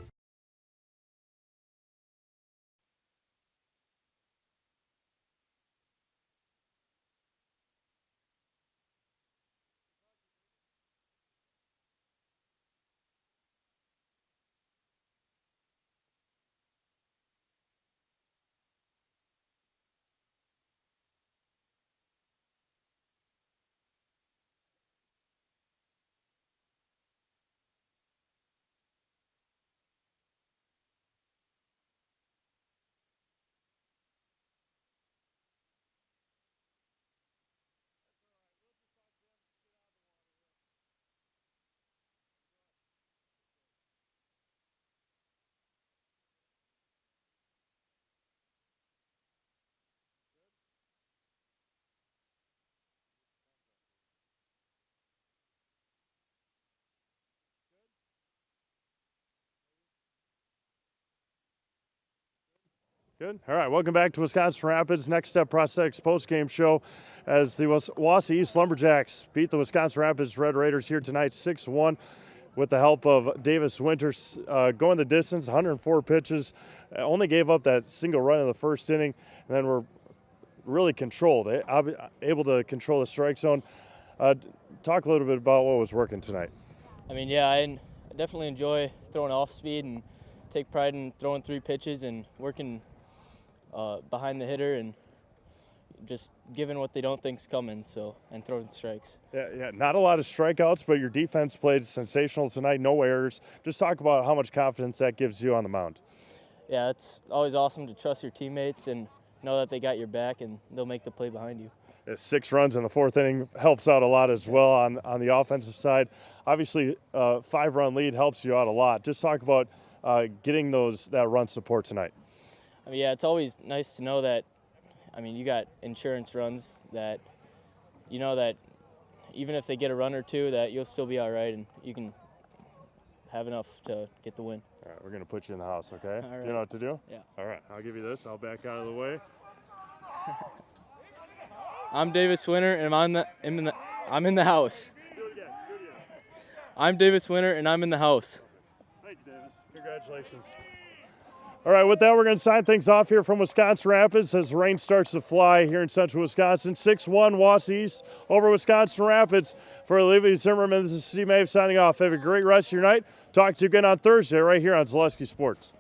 [SPEAKER 1] Good. All right, welcome back to Wisconsin Rapids Next Step Prosthetics postgame show as the Wausau East Lumberjacks beat the Wisconsin Rapids Red Raiders here tonight 6-1 with the help of Davis Winters going the distance, 104 pitches, only gave up that single run in the first inning, and then were really controlled, able to control the strike zone. Talk a little bit about what was working tonight.
[SPEAKER 24] I mean, yeah, I definitely enjoy throwing off speed and take pride in throwing 3 pitches and working behind the hitter and just giving what they don't think's coming, and throwing strikes.
[SPEAKER 1] Yeah, not a lot of strikeouts, but your defense played sensational tonight, no errors. Just talk about how much confidence that gives you on the mound.
[SPEAKER 24] Yeah, it's always awesome to trust your teammates and know that they got your back and they'll make the play behind you.
[SPEAKER 1] 6 runs in the 4th inning helps out a lot as well on the offensive side. Obviously, 5-run lead helps you out a lot. Just talk about getting that run support tonight.
[SPEAKER 24] I mean, yeah, it's always nice to know that, I mean, you got insurance runs that you know that even if they get a run or 2, that you'll still be all right and you can have enough to get the win.
[SPEAKER 1] All right, we're going to put you in the house, okay?
[SPEAKER 24] All right.
[SPEAKER 1] Do you know what to do?
[SPEAKER 24] Yeah.
[SPEAKER 1] All right, I'll give you this. I'll back out of the way.
[SPEAKER 24] I'm Davis Winter, and I'm in the house. I'm Davis Winter, and I'm in the house.
[SPEAKER 1] Thank you, Davis. Congratulations. All right, with that, we're going to sign things off here from Wisconsin Rapids as rain starts to fly here in central Wisconsin. 6-1 Wausau East over Wisconsin Rapids. For Olivia Zimmerman, this is Steve Mave signing off. Have a great rest of your night. Talk to you again on Thursday right here on Zaleski Sports.